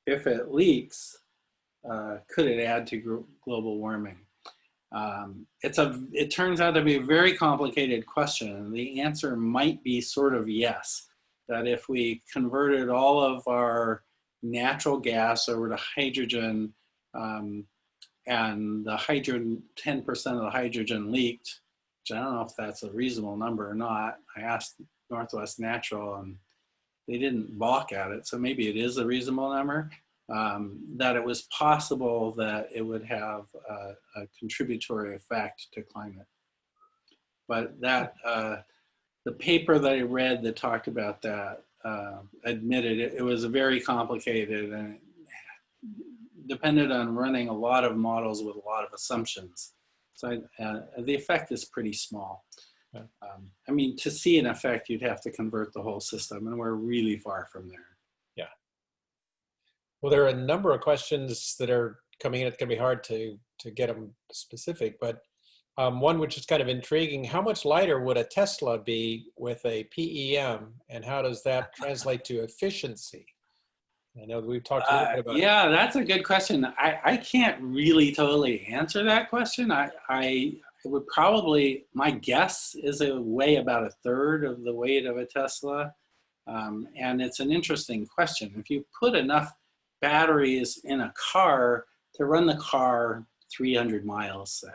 if it leaks, could it add to global warming? It turns out to be a very complicated question, and the answer might be sort of yes, that if we converted all of our natural gas over to hydrogen, and the hydrogen, 10% of the hydrogen leaked, which I don't know if that's a reasonable number or not. I asked Northwest Natural and they didn't balk at it, so maybe it is a reasonable number. That it was possible that it would have a contributory effect to climate. But that, the paper that I read that talked about that admitted it was very complicated and it depended on running a lot of models with a lot of assumptions. So the effect is pretty small. Okay. I mean, to see an effect, you'd have to convert the whole system, and we're really far from there. Yeah. Well, there are a number of questions that are coming in. It's going to be hard to get them specific, but one which is kind of intriguing: how much lighter would a Tesla be with a PEM, and how does that translate to efficiency? I know we've talked a little bit about yeah, that's a good question. I can't really totally answer that question. I would probably, my guess is it would weigh about 1/3 of the weight of a Tesla. And it's an interesting question. If you put enough batteries in a car to run the car 300 miles, say,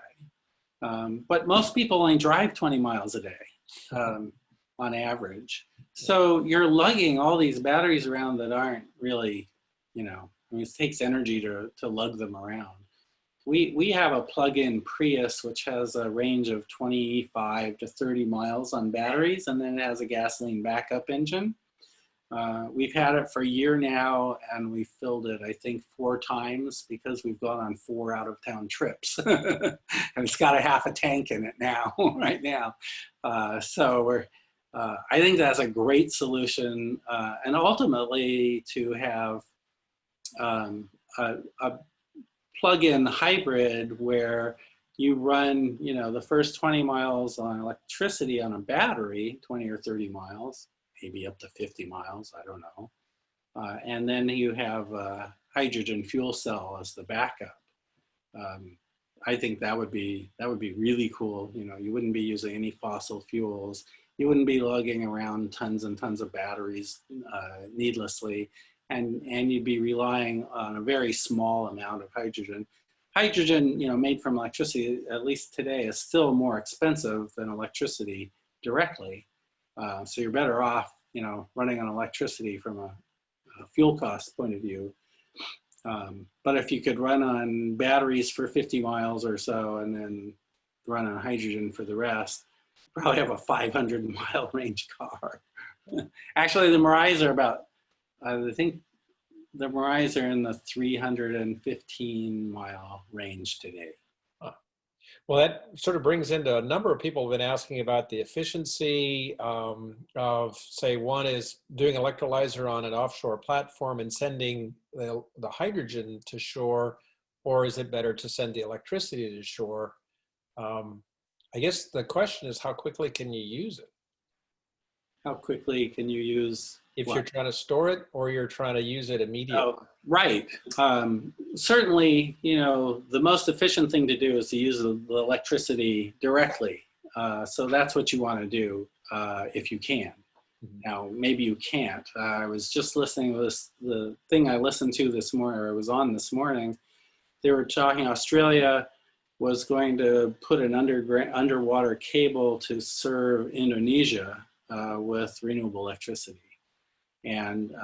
but most people only drive 20 miles a day on average. So you're lugging all these batteries around that aren't really, you know, I mean, it takes energy to lug them around. We have a plug-in Prius which has a range of 25 to 30 miles on batteries, and then it has a gasoline backup engine. We've had it for a year now, and we filled it, I think, 4 times because we've gone on 4 out-of-town trips. And it's got a half a tank in it now, right now. So we're, I think that's a great solution. And ultimately to have a plug-in hybrid where you run, you know, the first 20 miles on electricity on a battery, 20 or 30 miles, maybe up to 50 miles, I don't know. And then you have a hydrogen fuel cell as the backup. I think that would be really cool. You know, you wouldn't be using any fossil fuels. You wouldn't be lugging around tons and tons of batteries needlessly. And you'd be relying on a very small amount of hydrogen. Hydrogen, you know, made from electricity, at least today, is still more expensive than electricity directly. So you're better off, you know, running on electricity from a fuel cost point of view. But if you could run on batteries for 50 miles or so and then run on hydrogen for the rest, you probably have a 500-mile range car. Actually, the Mirais are about, I think the Mirais are in the 315-mile range today. Well, that sort of brings into a number of people have been asking about the efficiency of, say, one is doing electrolyzer on an offshore platform and sending the hydrogen to shore, or is it better to send the electricity to shore? I guess the question is, how quickly can you use it? How quickly can you use if what? you're trying to store it or you're trying to use it immediately? Oh, right. Certainly, you know, the most efficient thing to do is to use the electricity directly. So that's what you want to do if you can. Now, maybe you can't. I was just listening to the thing I listened to this morning, or I was on this morning. They were talking Australia was going to put an underwater cable to serve Indonesia with renewable electricity. And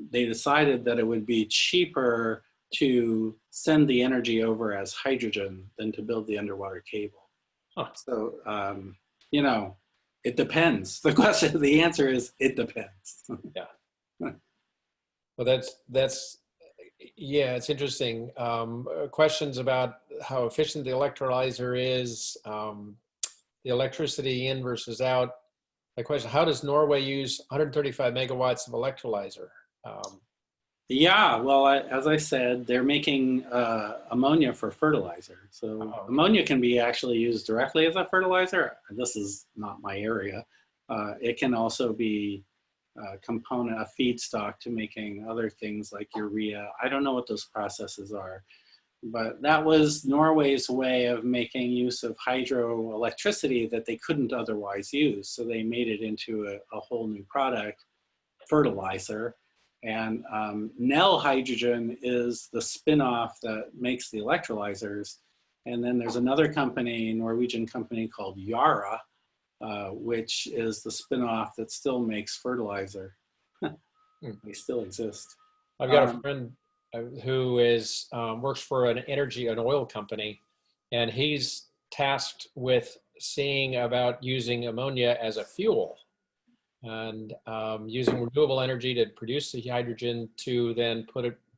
they decided that it would be cheaper to send the energy over as hydrogen than to build the underwater cable. Huh. So, you know, it depends. The answer is it depends. Yeah. Well, that's yeah, it's interesting. Questions about how efficient the electrolyzer is, the electricity in versus out. My question, how does Norway use 135 megawatts of electrolyzer? Yeah, well, as I said, they're making ammonia for fertilizer. So ammonia can be actually used directly as a fertilizer. This is not my area. It can also be a feedstock to making other things like urea. I don't know what those processes are, but that was Norway's way of making use of hydroelectricity that they couldn't otherwise use. So they made it into a whole new product, fertilizer. And Nel Hydrogen is the spin-off that makes the electrolyzers. And then there's another company, Norwegian company called Yara, which is the spin-off that still makes fertilizer. They still exist. I've got a friend who is works for an oil company, and he's tasked with seeing about using ammonia as a fuel and using renewable energy to produce the hydrogen to then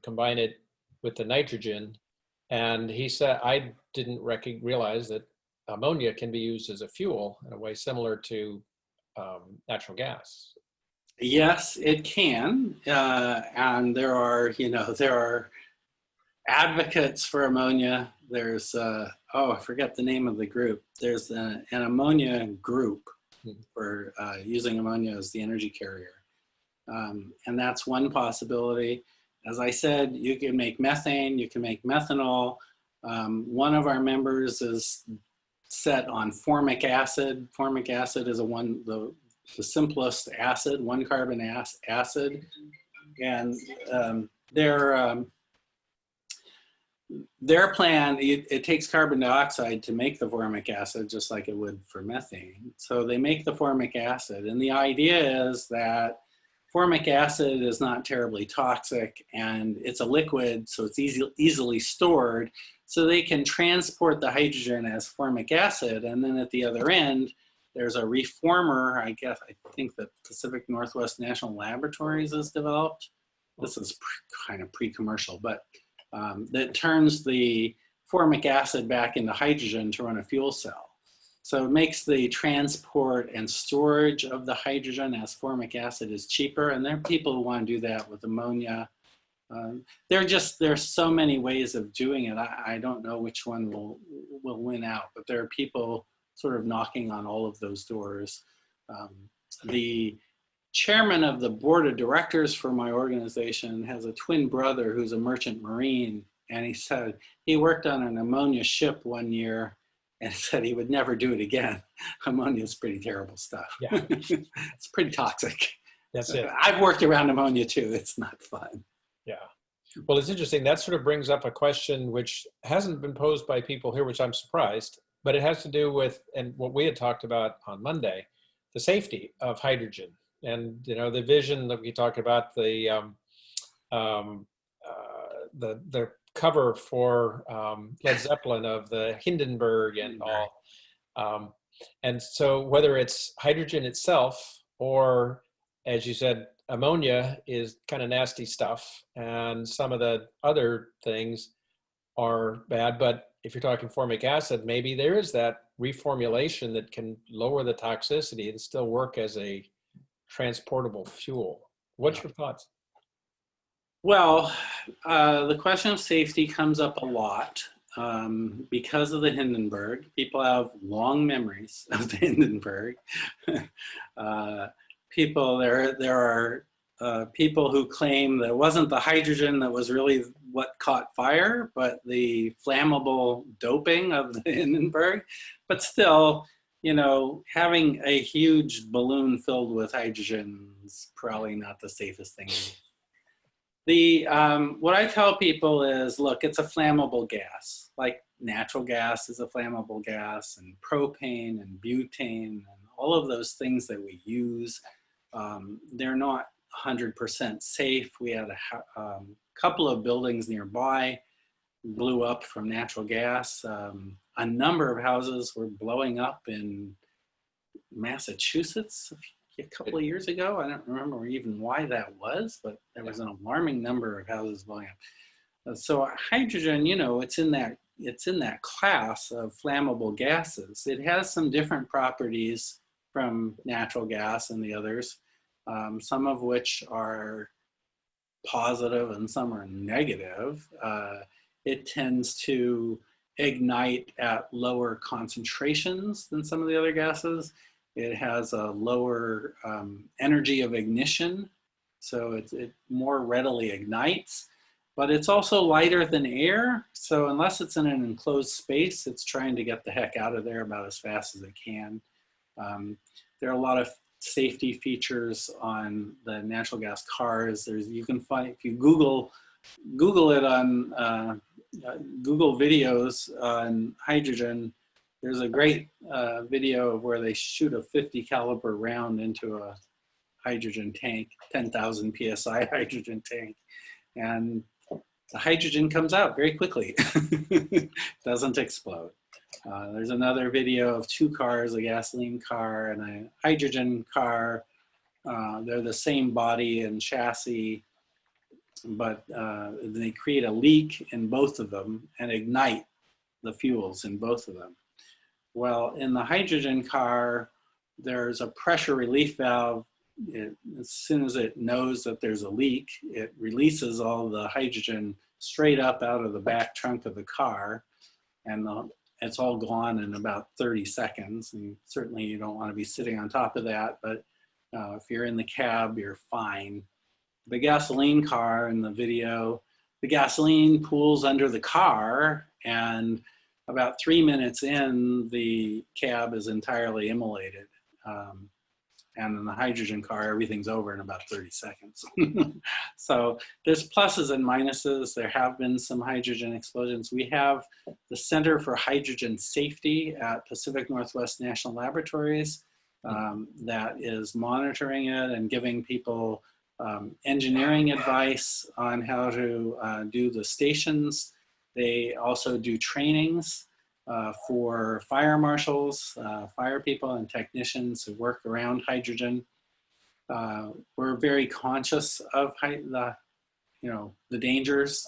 combine it with the nitrogen. And he said, I didn't realize that ammonia can be used as a fuel in a way similar to natural gas. Yes, it can. And there are advocates for ammonia. There's, I forget the name of the group. There's an ammonia group for using ammonia as the energy carrier. And that's one possibility. As I said, you can make methane, you can make methanol. One of our members is set on formic acid. Formic acid is the the simplest acid, one carbon acid. And their plan, it takes carbon dioxide to make the formic acid just like it would for methane. So they make the formic acid. And the idea is that formic acid is not terribly toxic and it's a liquid, so it's easily stored. So they can transport the hydrogen as formic acid. And then at the other end, there's a reformer, I think that Pacific Northwest National Laboratories has developed. This is kind of pre-commercial, but that turns the formic acid back into hydrogen to run a fuel cell. So it makes the transport and storage of the hydrogen as formic acid is cheaper. And there are people who want to do that with ammonia. There's so many ways of doing it. I don't know which one will win out, but there are people sort of knocking on all of those doors. The chairman of the board of directors for my organization has a twin brother who's a merchant marine. And he said he worked on an ammonia ship one year and said he would never do it again. Ammonia is pretty terrible stuff. Yeah. It's pretty toxic. That's it. I've worked around ammonia too. It's not fun. Yeah. Well, it's interesting. That sort of brings up a question which hasn't been posed by people here, which I'm surprised, but it has to do with, and what we had talked about on Monday, the safety of hydrogen. And, you know, the vision that we talked about, the cover for Led Zeppelin of the Hindenburg and all. And so whether it's hydrogen itself or, as you said, ammonia is kind of nasty stuff, and some of the other things are bad. But if you're talking formic acid, maybe there is that reformulation that can lower the toxicity and still work as a transportable fuel. What's your thoughts? Well, the question of safety comes up a lot because of the Hindenburg. People have long memories of the Hindenburg. There are people who claim that it wasn't the hydrogen that was really what caught fire, but the flammable doping of the Hindenburg. But still, you know, having a huge balloon filled with hydrogen is probably not the safest thing. What I tell people is, look, it's a flammable gas. Like natural gas is a flammable gas, and propane and butane and all of those things that we use, they're not 100% safe. We had a couple of buildings nearby blew up from natural gas. A number of houses were blowing up in Massachusetts a couple of years ago. I don't remember even why that was, but there was an alarming number of houses blowing up. So hydrogen, you know, it's in that class of flammable gases. It has some different properties from natural gas and the others, some of which are positive and some are negative. It tends to ignite at lower concentrations than some of the other gases. It has a lower energy of ignition, so it more readily ignites, but it's also lighter than air. So unless it's in an enclosed space, it's trying to get the heck out of there about as fast as it can. There are a lot of safety features on the natural gas cars. You can find, if you Google it on Google videos on hydrogen, there's a great video of where they shoot a 50 caliber round into a hydrogen tank, 10,000 PSI hydrogen tank. And the hydrogen comes out very quickly. Doesn't explode. There's another video of two cars, a gasoline car and a hydrogen car. They're the same body and chassis, but they create a leak in both of them and ignite the fuels in both of them. Well, in the hydrogen car, there's a pressure relief valve. As soon as it knows that there's a leak, it releases all the hydrogen straight up out of the back trunk of the car, and it's all gone in about 30 seconds. And certainly you don't want to be sitting on top of that, but if you're in the cab, you're fine. The gasoline car in the video, the gasoline pools under the car, and about 3 minutes in, the cab is entirely immolated. And in the hydrogen car, everything's over in about 30 seconds. So there's pluses and minuses. There have been some hydrogen explosions. We have the Center for Hydrogen Safety at Pacific Northwest National Laboratories that is monitoring it and giving people engineering advice on how to do the stations. They also do trainings for fire marshals, fire people and technicians who work around hydrogen. We're very conscious of the dangers.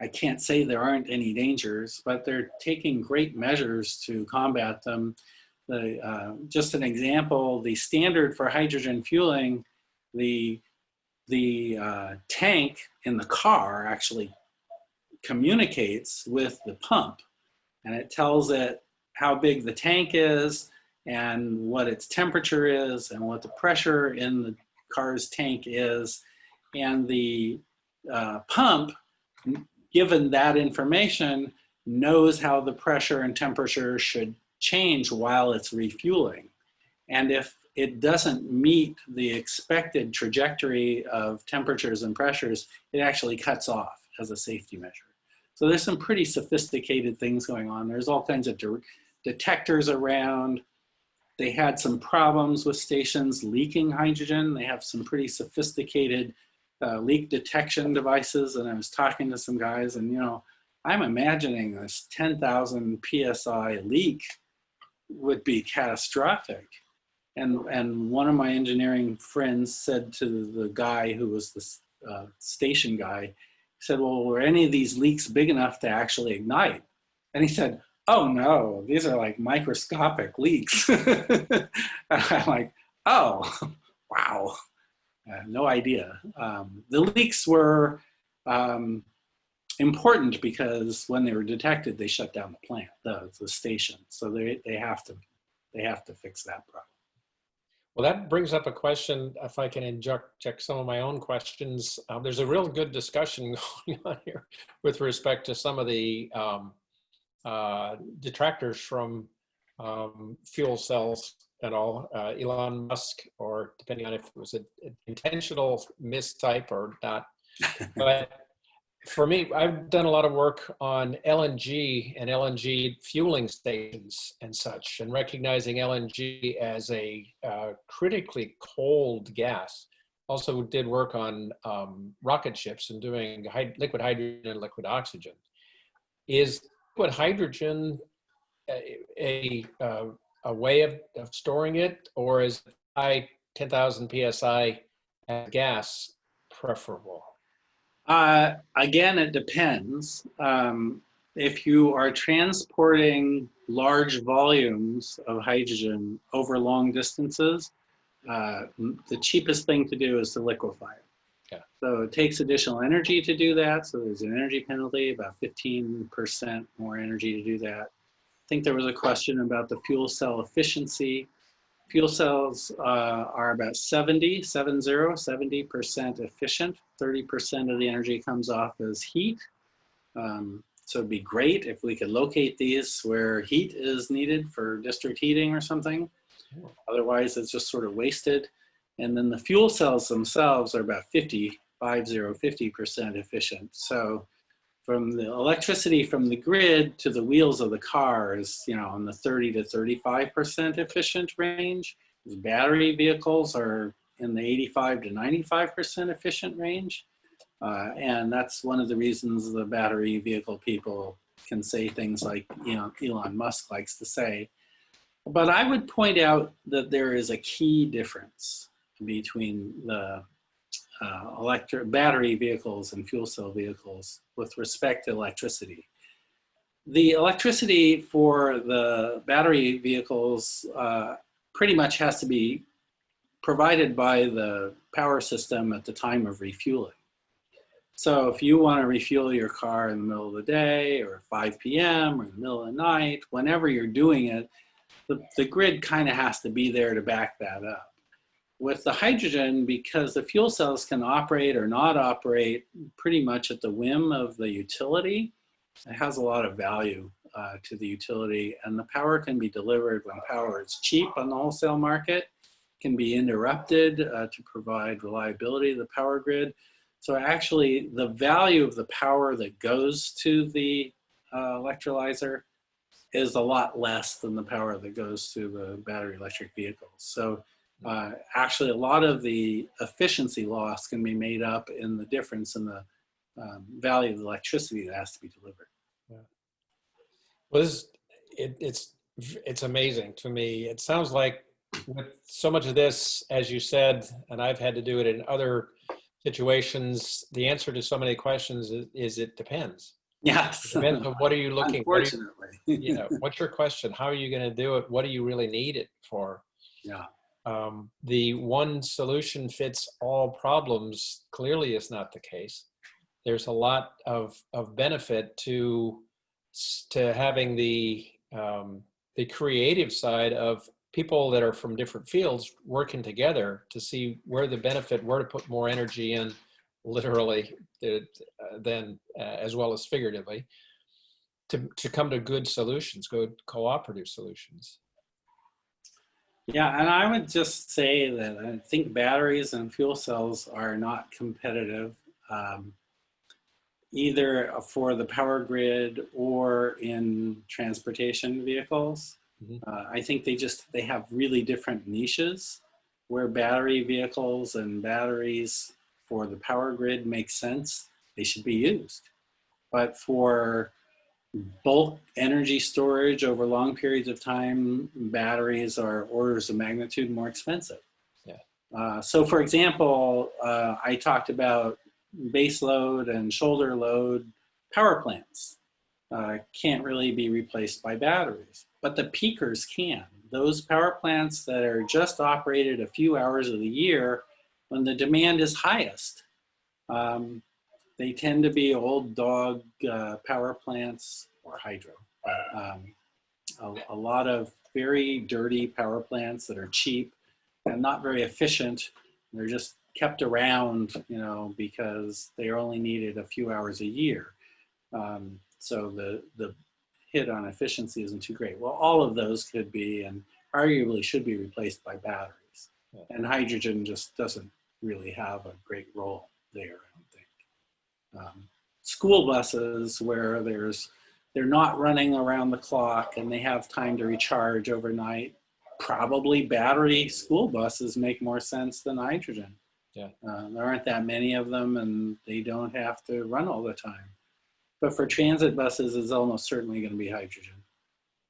I can't say there aren't any dangers, but they're taking great measures to combat them. Just an example, the standard for hydrogen fueling, the tank in the car actually communicates with the pump, and it tells it how big the tank is and what its temperature is and what the pressure in the car's tank is. And the pump, given that information, knows how the pressure and temperature should change while it's refueling. And if it doesn't meet the expected trajectory of temperatures and pressures, it actually cuts off as a safety measure. So there's some pretty sophisticated things going on. There's all kinds of detectors around. They had some problems with stations leaking hydrogen. They have some pretty sophisticated leak detection devices. And I was talking to some guys, and I'm imagining this 10,000 PSI leak would be catastrophic. And one of my engineering friends said to the guy who was the station guy, he said, well, were any of these leaks big enough to actually ignite? And he said, oh no, these are like microscopic leaks. And I'm like, oh, wow, no idea. The leaks were important because when they were detected, they shut down the plant, the station. So they have to fix that problem. Well, that brings up a question, if I can inject some of my own questions. There's a real good discussion going on here with respect to some of the detractors from fuel cells and all, Elon Musk, or depending on if it was an intentional mistype or not. But for me, I've done a lot of work on LNG and LNG fueling stations and such, and recognizing LNG as a critically cold gas. Also did work on rocket ships and doing liquid hydrogen and liquid oxygen. Is liquid hydrogen a way of storing it, or is high 10,000 PSI gas preferable? Again, it depends. If you are transporting large volumes of hydrogen over long distances, the cheapest thing to do is to liquefy it. Yeah. So it takes additional energy to do that. So there's an energy penalty, about 15% more energy to do that. I think there was a question about the fuel cell efficiency. Fuel cells are about 70% efficient. 30% of the energy comes off as heat. So it'd be great if we could locate these where heat is needed for district heating or something. Otherwise, it's just sort of wasted. And then the fuel cells themselves are about 50% efficient. So from the electricity from the grid to the wheels of the car is, in the 30 to 35% efficient range. The battery vehicles are in the 85 to 95% efficient range. And that's one of the reasons the battery vehicle people can say things like, Elon Musk likes to say. But I would point out that there is a key difference between the battery vehicles and fuel cell vehicles with respect to electricity. The electricity for the battery vehicles pretty much has to be provided by the power system at the time of refueling. So if you want to refuel your car in the middle of the day or 5 p.m. or in the middle of the night, whenever you're doing it, the grid kind of has to be there to back that up. With the hydrogen, because the fuel cells can operate or not operate pretty much at the whim of the utility, it has a lot of value to the utility, and the power can be delivered when power is cheap on the wholesale market can be interrupted to provide reliability to the power grid. So actually, the value of the power that goes to the electrolyzer is a lot less than the power that goes to the battery electric vehicles. So actually, a lot of the efficiency loss can be made up in the difference in the value of the electricity that has to be delivered. Yeah. Well, it's amazing to me. It sounds like with so much of this, as you said, and I've had to do it in other situations, the answer to so many questions is it depends. Yes. It depends on what are you looking for. Unfortunately. Yeah. What's your question? How are you going to do it? What do you really need it for? Yeah. The one solution fits all problems clearly is not the case. There's a lot of benefit to having the creative side of people that are from different fields working together to see where the benefit, where to put more energy in, literally, then as well as figuratively, to come to good solutions, good cooperative solutions. Yeah, and I would just say that I think batteries and fuel cells are not competitive either for the power grid or in transportation vehicles. I think they have really different niches where battery vehicles and batteries for the power grid make sense. They should be used. But for bulk energy storage over long periods of time, batteries are orders of magnitude more expensive. Yeah. So for example, I talked about base load and shoulder load power plants can't really be replaced by batteries, but the peakers can. Those power plants that are just operated a few hours of the year when the demand is highest, they tend to be old dog power plants or hydro. A lot of very dirty power plants that are cheap and not very efficient. They're just kept around, because they are only needed a few hours a year. So the hit on efficiency isn't too great. Well, all of those could be and arguably should be replaced by batteries. Yeah. And hydrogen just doesn't really have a great role there, I don't think. School buses where they're not running around the clock and they have time to recharge overnight, probably battery school buses make more sense than hydrogen. Yeah. There aren't that many of them and they don't have to run all the time. But for transit buses, it's almost certainly going to be hydrogen.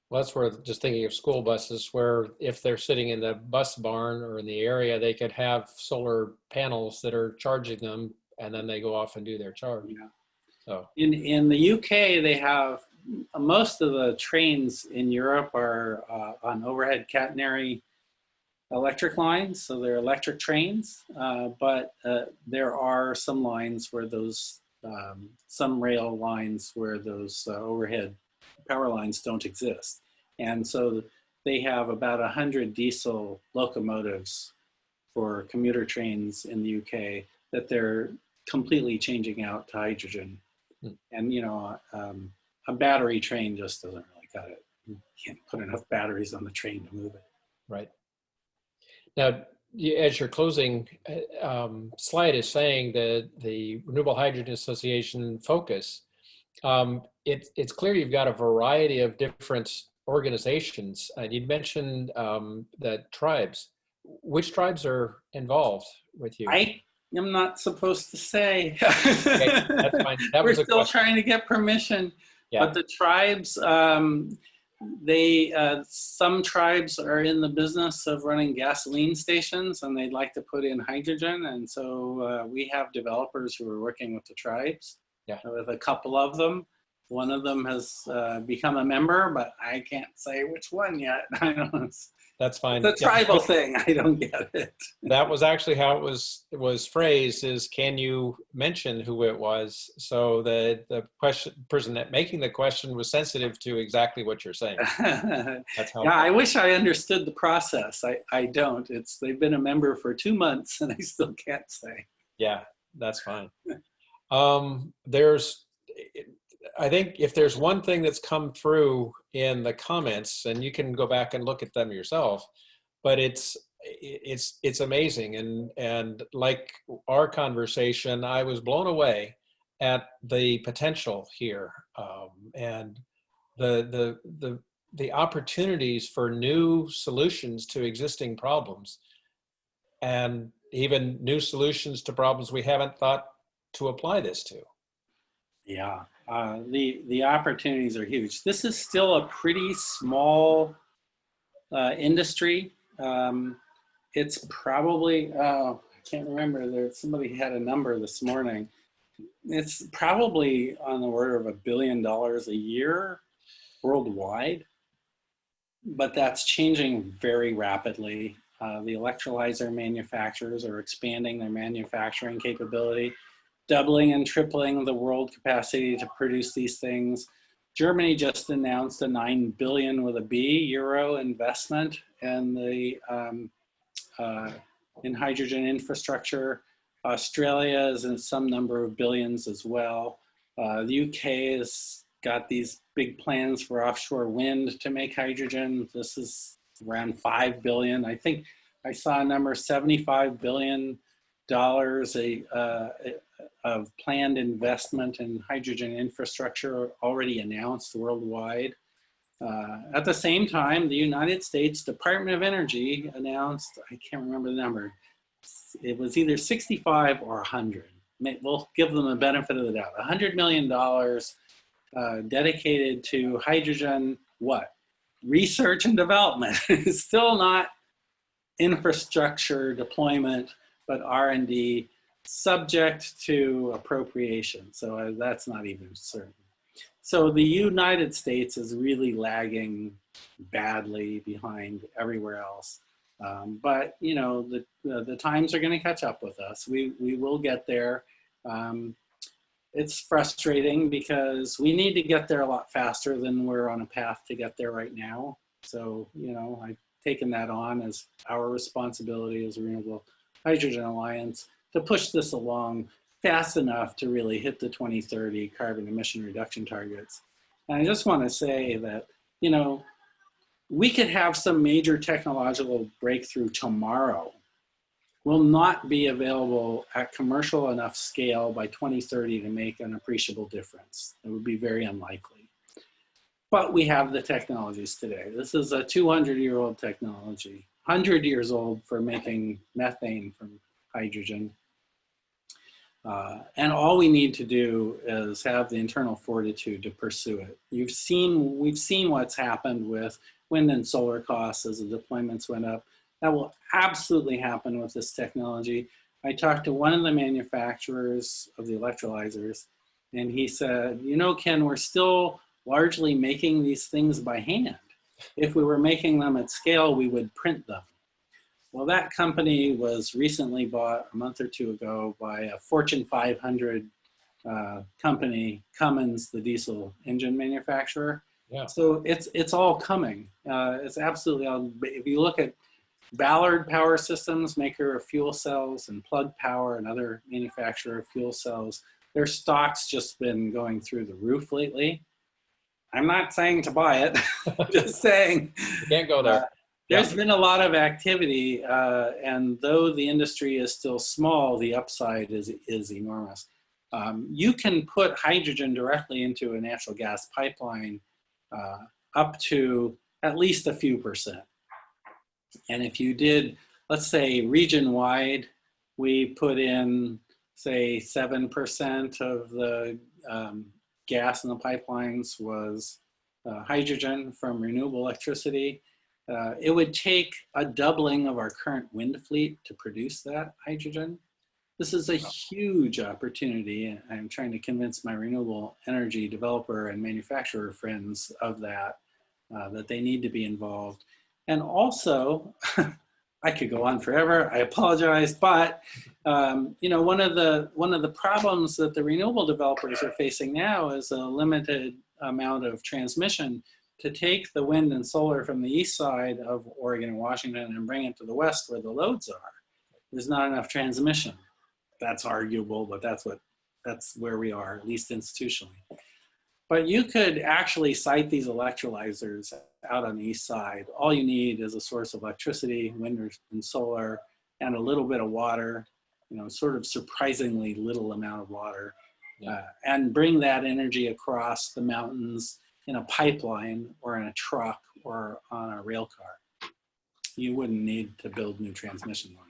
Well, that's where, just thinking of school buses, where if they're sitting in the bus barn or in the area, they could have solar panels that are charging them, and then they go off and do their charge. Yeah. So in the UK, they have most of the trains in Europe are on overhead catenary electric lines, so they're electric trains. But there are some lines where those some rail lines where those overhead power lines don't exist. And so they have about 100 diesel locomotives for commuter trains in the UK that they're completely changing out to hydrogen. And, a battery train just doesn't really cut it. You can't put enough batteries on the train to move it. Right. Now, as your closing slide is saying, the Renewable Hydrogen Association focus, it's clear you've got a variety of different organizations. You'd mentioned the tribes. Which tribes are involved with you? I am not supposed to say. Okay, that's fine. We're still trying to get permission. Yeah. But the tribes, some tribes are in the business of running gasoline stations and they'd like to put in hydrogen. And so we have developers who are working with the tribes, with a couple of them. One of them has become a member, but I can't say which one yet. I don't know. That's fine. The tribal thing, I don't get it. That was actually how it was phrased, is can you mention who it was? So the person that making the question was sensitive to exactly what you're saying. That's how. Yeah, I wish I understood the process. I don't. They've been a member for 2 months and I still can't say. Yeah, that's fine. I think if there's one thing that's come through in the comments, and you can go back and look at them yourself, but it's it's amazing. And like our conversation, I was blown away at the potential here, and the opportunities for new solutions to existing problems, and even new solutions to problems we haven't thought to apply this to. Yeah, the opportunities are huge. This is still a pretty small industry. It's probably, I can't remember, somebody had a number this morning. It's probably on the order of $1 billion a year worldwide, but that's changing very rapidly. The electrolyzer manufacturers are expanding their manufacturing capability, doubling and tripling the world capacity to produce these things. Germany just announced a 9 billion with a B euro investment in the in hydrogen infrastructure. Australia is in some number of billions as well. The UK has got these big plans for offshore wind to make hydrogen. This is around 5 billion. I think I saw a number, $75 billion of planned investment in hydrogen infrastructure already announced worldwide. At the same time, the United States Department of Energy announced, I can't remember the number, it was either 65 or 100. We'll give them the benefit of the doubt. $100 million dedicated to hydrogen, what? Research and development. It's still not infrastructure deployment, but R&D subject to appropriation. So that's not even certain. So the United States is really lagging badly behind everywhere else. But you know, the times are going to catch up with us. We will get there. It's frustrating because we need to get there a lot faster than we're on a path to get there right now. So, you know, I've taken that on as our responsibility as Renewable Hydrogen Alliance to push this along fast enough to really hit the 2030 carbon emission reduction targets. And I just want to say that, you know, we could have some major technological breakthrough tomorrow, will not be available at commercial enough scale by 2030 to make an appreciable difference. It would be very unlikely. But we have the technologies today. This is a 200-year-old technology, 100 years old for making methane from hydrogen. And all we need to do is have the internal fortitude to pursue it. We've seen what's happened with wind and solar costs as the deployments went up. That will absolutely happen with this technology. I talked to one of the manufacturers of the electrolyzers, and he said, you know, Ken, we're still largely making these things by hand. If we were making them at scale, we would print them. Well, that company was recently bought a month or two ago by a Fortune 500 company, Cummins, the diesel engine manufacturer. Yeah. So it's all coming. It's absolutely all. If you look at Ballard Power Systems, maker of fuel cells, and Plug Power, another manufacturer of fuel cells, their stock's just been going through the roof lately. I'm not saying to buy it, just saying. You can't go there. There's been a lot of activity, and though the industry is still small, the upside is enormous. You can put hydrogen directly into a natural gas pipeline up to at least a few percent. And if you did, let's say region-wide, we put in, say, 7% of the gas in the pipelines was hydrogen from renewable electricity. It would take a doubling of our current wind fleet to produce that hydrogen. This is a huge opportunity, and I'm trying to convince my renewable energy developer and manufacturer friends of that, that they need to be involved. And also, I could go on forever, I apologize, but you know, one of the problems that the renewable developers are facing now is a limited amount of transmission. To take the wind and solar from the east side of Oregon and Washington and bring it to the west where the loads are, there's not enough transmission. That's arguable, but that's where we are, at least institutionally. But you could actually site these electrolyzers out on the east side. All you need is a source of electricity, wind and solar, and a little bit of water, you know, sort of surprisingly little amount of water, and bring that energy across the mountains in a pipeline or in a truck or on a rail car. You wouldn't need to build new transmission lines.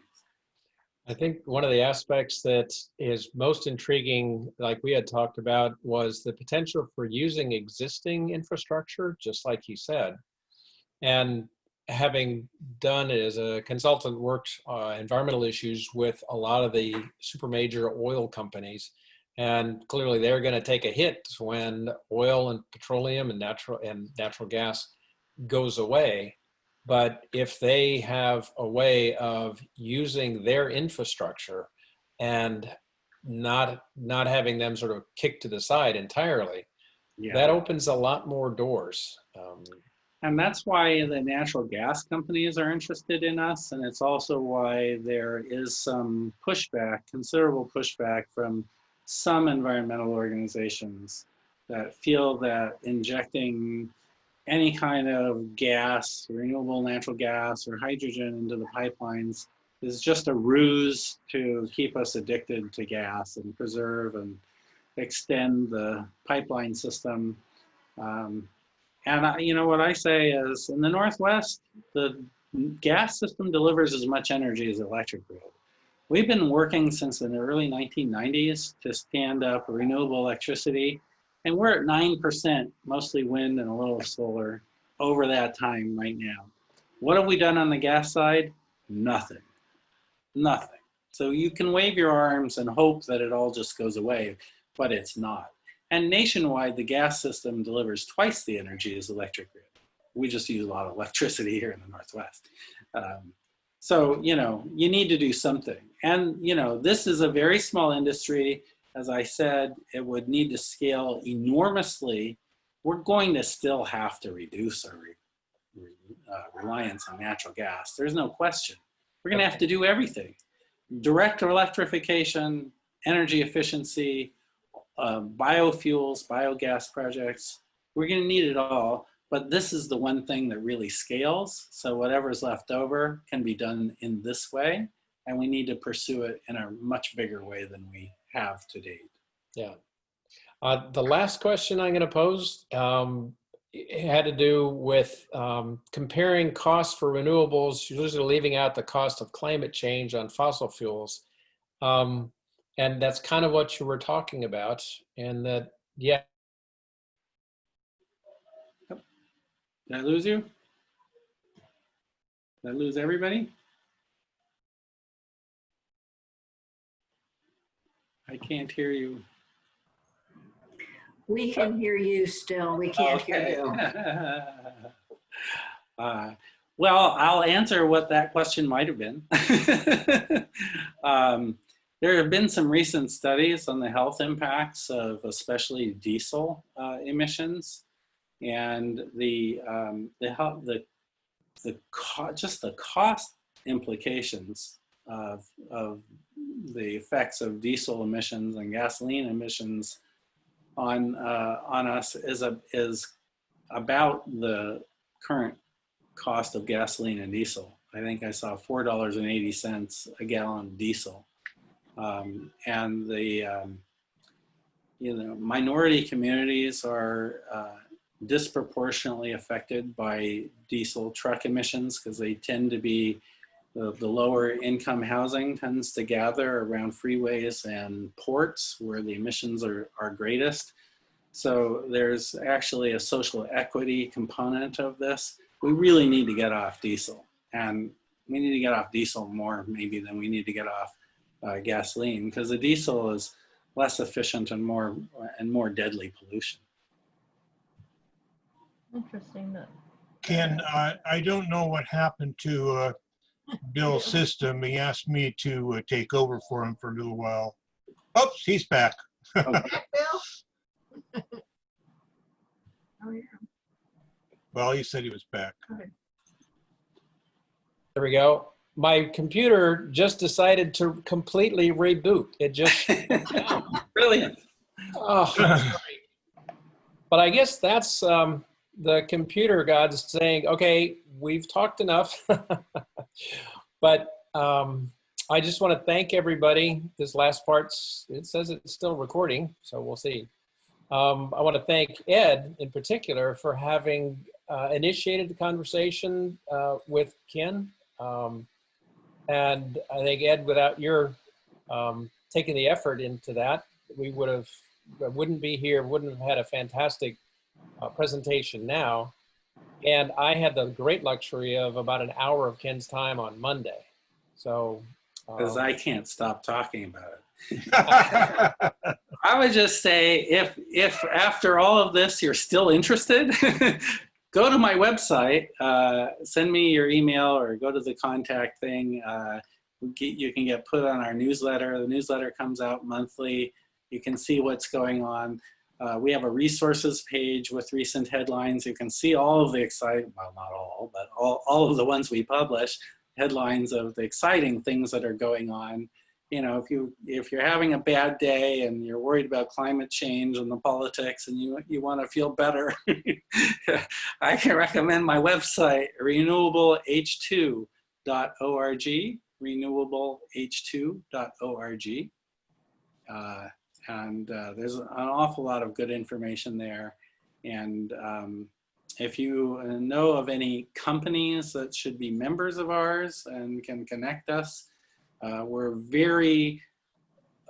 I think one of the aspects that is most intriguing, like we had talked about, was the potential for using existing infrastructure, just like you said. And having done it as a consultant, worked environmental issues with a lot of the super major oil companies. And clearly they're going to take a hit when oil and petroleum and natural gas goes away. But if they have a way of using their infrastructure and not having them sort of kicked to the side entirely, that opens a lot more doors. And that's why the natural gas companies are interested in us. And it's also why there is some pushback, considerable pushback from some environmental organizations that feel that injecting any kind of gas, renewable natural gas or hydrogen into the pipelines is just a ruse to keep us addicted to gas and preserve and extend the pipeline system. You know, what I say is, in the Northwest, the gas system delivers as much energy as the electric grid. We've been working since the early 1990s to stand up renewable electricity, and we're at 9%, mostly wind and a little solar, over that time right now. What have we done on the gas side? Nothing. Nothing. So you can wave your arms and hope that it all just goes away, but it's not. And nationwide, the gas system delivers twice the energy as the electric grid. We just use a lot of electricity here in the Northwest. So, you know, you need to do something. And, you know, this is a very small industry. As I said, it would need to scale enormously. We're going to still have to reduce our reliance on natural gas. There's no question. We're going to have to do everything. Direct electrification, energy efficiency, biofuels, biogas projects. We're going to need it all. But this is the one thing that really scales. So whatever's left over can be done in this way. And we need to pursue it in a much bigger way than we have to date. Yeah. The last question I'm going to pose had to do with comparing costs for renewables, usually leaving out the cost of climate change on fossil fuels. And that's kind of what you were talking about. And that, yeah. Did I lose you? Did I lose everybody? I can't hear you. We can hear you still. We can't hear you. Well, I'll answer what that question might have been. There have been some recent studies on the health impacts of especially diesel emissions, and just the cost implications of the effects of diesel emissions and gasoline emissions on us is about the current cost of gasoline and diesel. I think I saw $4.80 a gallon of diesel, and the minority communities are disproportionately affected by diesel truck emissions because they tend to be the lower income housing tends to gather around freeways and ports where the emissions are greatest. So there's actually a social equity component of this. We really need to get off diesel, and we need to get off diesel more maybe than we need to get off gasoline, because the diesel is less efficient and more deadly pollution. Interesting. That. Ken, I don't know what happened to Bill's system. He asked me to take over for him for a little while. Oops, he's back. Okay. Bill? Oh, yeah. Well, he said he was back. Okay. There we go. My computer just decided to completely reboot. It just Brilliant. oh, But I guess that's the computer gods saying, okay, we've talked enough. But I just want to thank everybody. This last part's, it says it's still recording, so we'll see. I want to thank Ed in particular for having initiated the conversation with Ken. And I think, Ed, without your taking the effort into that, we wouldn't be here, wouldn't have had a fantastic presentation now. And I had the great luxury of about an hour of Ken's time on Monday. So, Because I can't stop talking about it. I would just say, if after all of this you're still interested, go to my website, send me your email or go to the contact thing. You can get put on our newsletter. The newsletter comes out monthly. You can see what's going on. We have a resources page with recent headlines. You can see all of the exciting, well, not all, but all of the ones we publish, headlines of the exciting things that are going on. You know, if you're having a bad day and you're worried about climate change and the politics and you want to feel better, I can recommend my website, renewableh2.org, renewableh2.org. And there's an awful lot of good information there. And if you know of any companies that should be members of ours and can connect us, we're very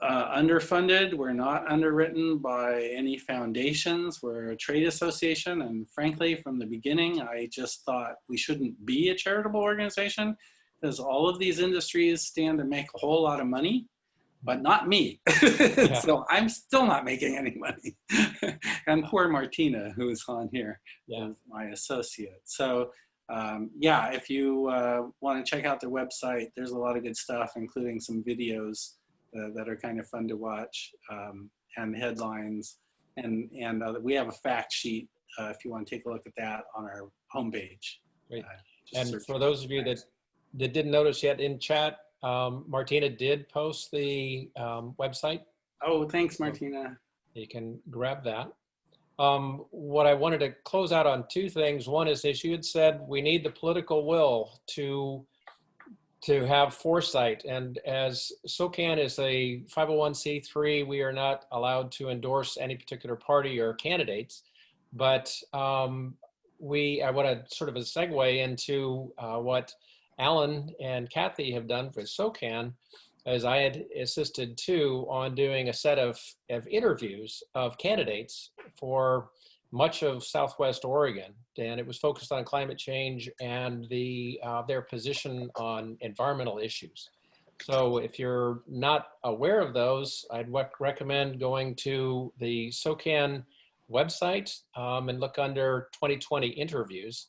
underfunded. We're not underwritten by any foundations. We're a trade association. And frankly, from the beginning, I just thought we shouldn't be a charitable organization because all of these industries stand to make a whole lot of money, but not me. Yeah. So I'm still not making any money. And poor Martina, who's on here, Yeah. is my associate. So yeah, if you want to check out their website, there's a lot of good stuff, including some videos that are kind of fun to watch, and headlines. And we have a fact sheet if you want to take a look at that on our homepage. Great. Just And search for those of you that didn't notice yet in chat, Martina did post the website. Oh, thanks, Martina. You can grab that. What I wanted to close out on two things. One is, as you had said, we need the political will to have foresight. And as SOCAN is a 501c3, we are not allowed to endorse any particular party or candidates. But I want to sort of a segue into what Alan and Kathy have done for SOCAN, as I had assisted too on doing a set of interviews of candidates for much of Southwest Oregon. And it was focused on climate change and their position on environmental issues. So if you're not aware of those, I'd recommend going to the SOCAN website and look under 2020 interviews.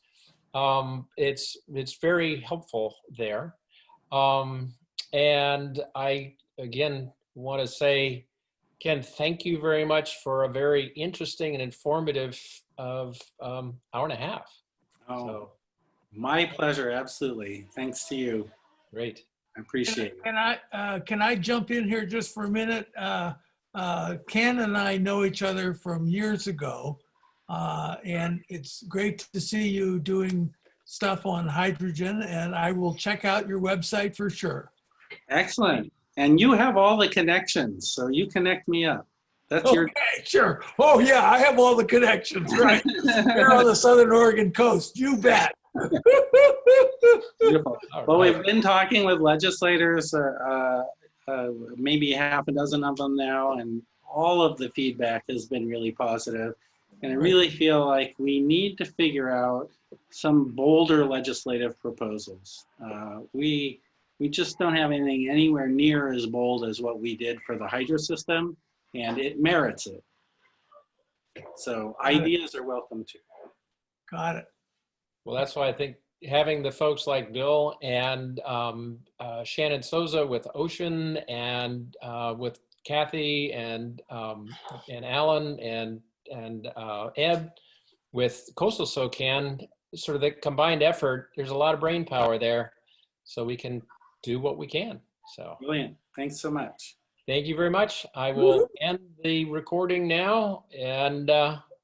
It's very helpful there. And I, again, want to say, Ken, thank you very much for a very interesting and informative hour and a half. Oh, So, my pleasure, absolutely. Thanks to you. great. I appreciate it. Can I jump in here just for a minute? Ken and I know each other from years ago, and it's great to see you doing stuff on hydrogen, and I will check out your website for sure. Excellent. And you have all the connections, so you connect me up. That's your. Okay, sure. Oh yeah, I have all the connections, right? Here on the Southern Oregon coast, you bet. Beautiful. All Well, right. we've been talking with legislators, maybe half a dozen of them now, and all of the feedback has been really positive. And I really feel like we need to figure out some bolder legislative proposals. We just don't have anything anywhere near as bold as what we did for the hydro system, and it merits it. So ideas are welcome too. Got it. Well, that's why I think having the folks like Bill and Shannon Souza with Ocean and with Kathy and Alan and Ed with Coastal SOCAN, sort of the combined effort, there's a lot of brain power there, so we can do what we can. So Brilliant. Thanks so much. thank you very much. I will end the recording now, and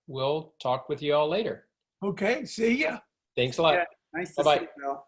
we'll talk with you all later. Okay, see ya. Thanks a lot. Yeah, nice to Bye-bye. see you, Bill.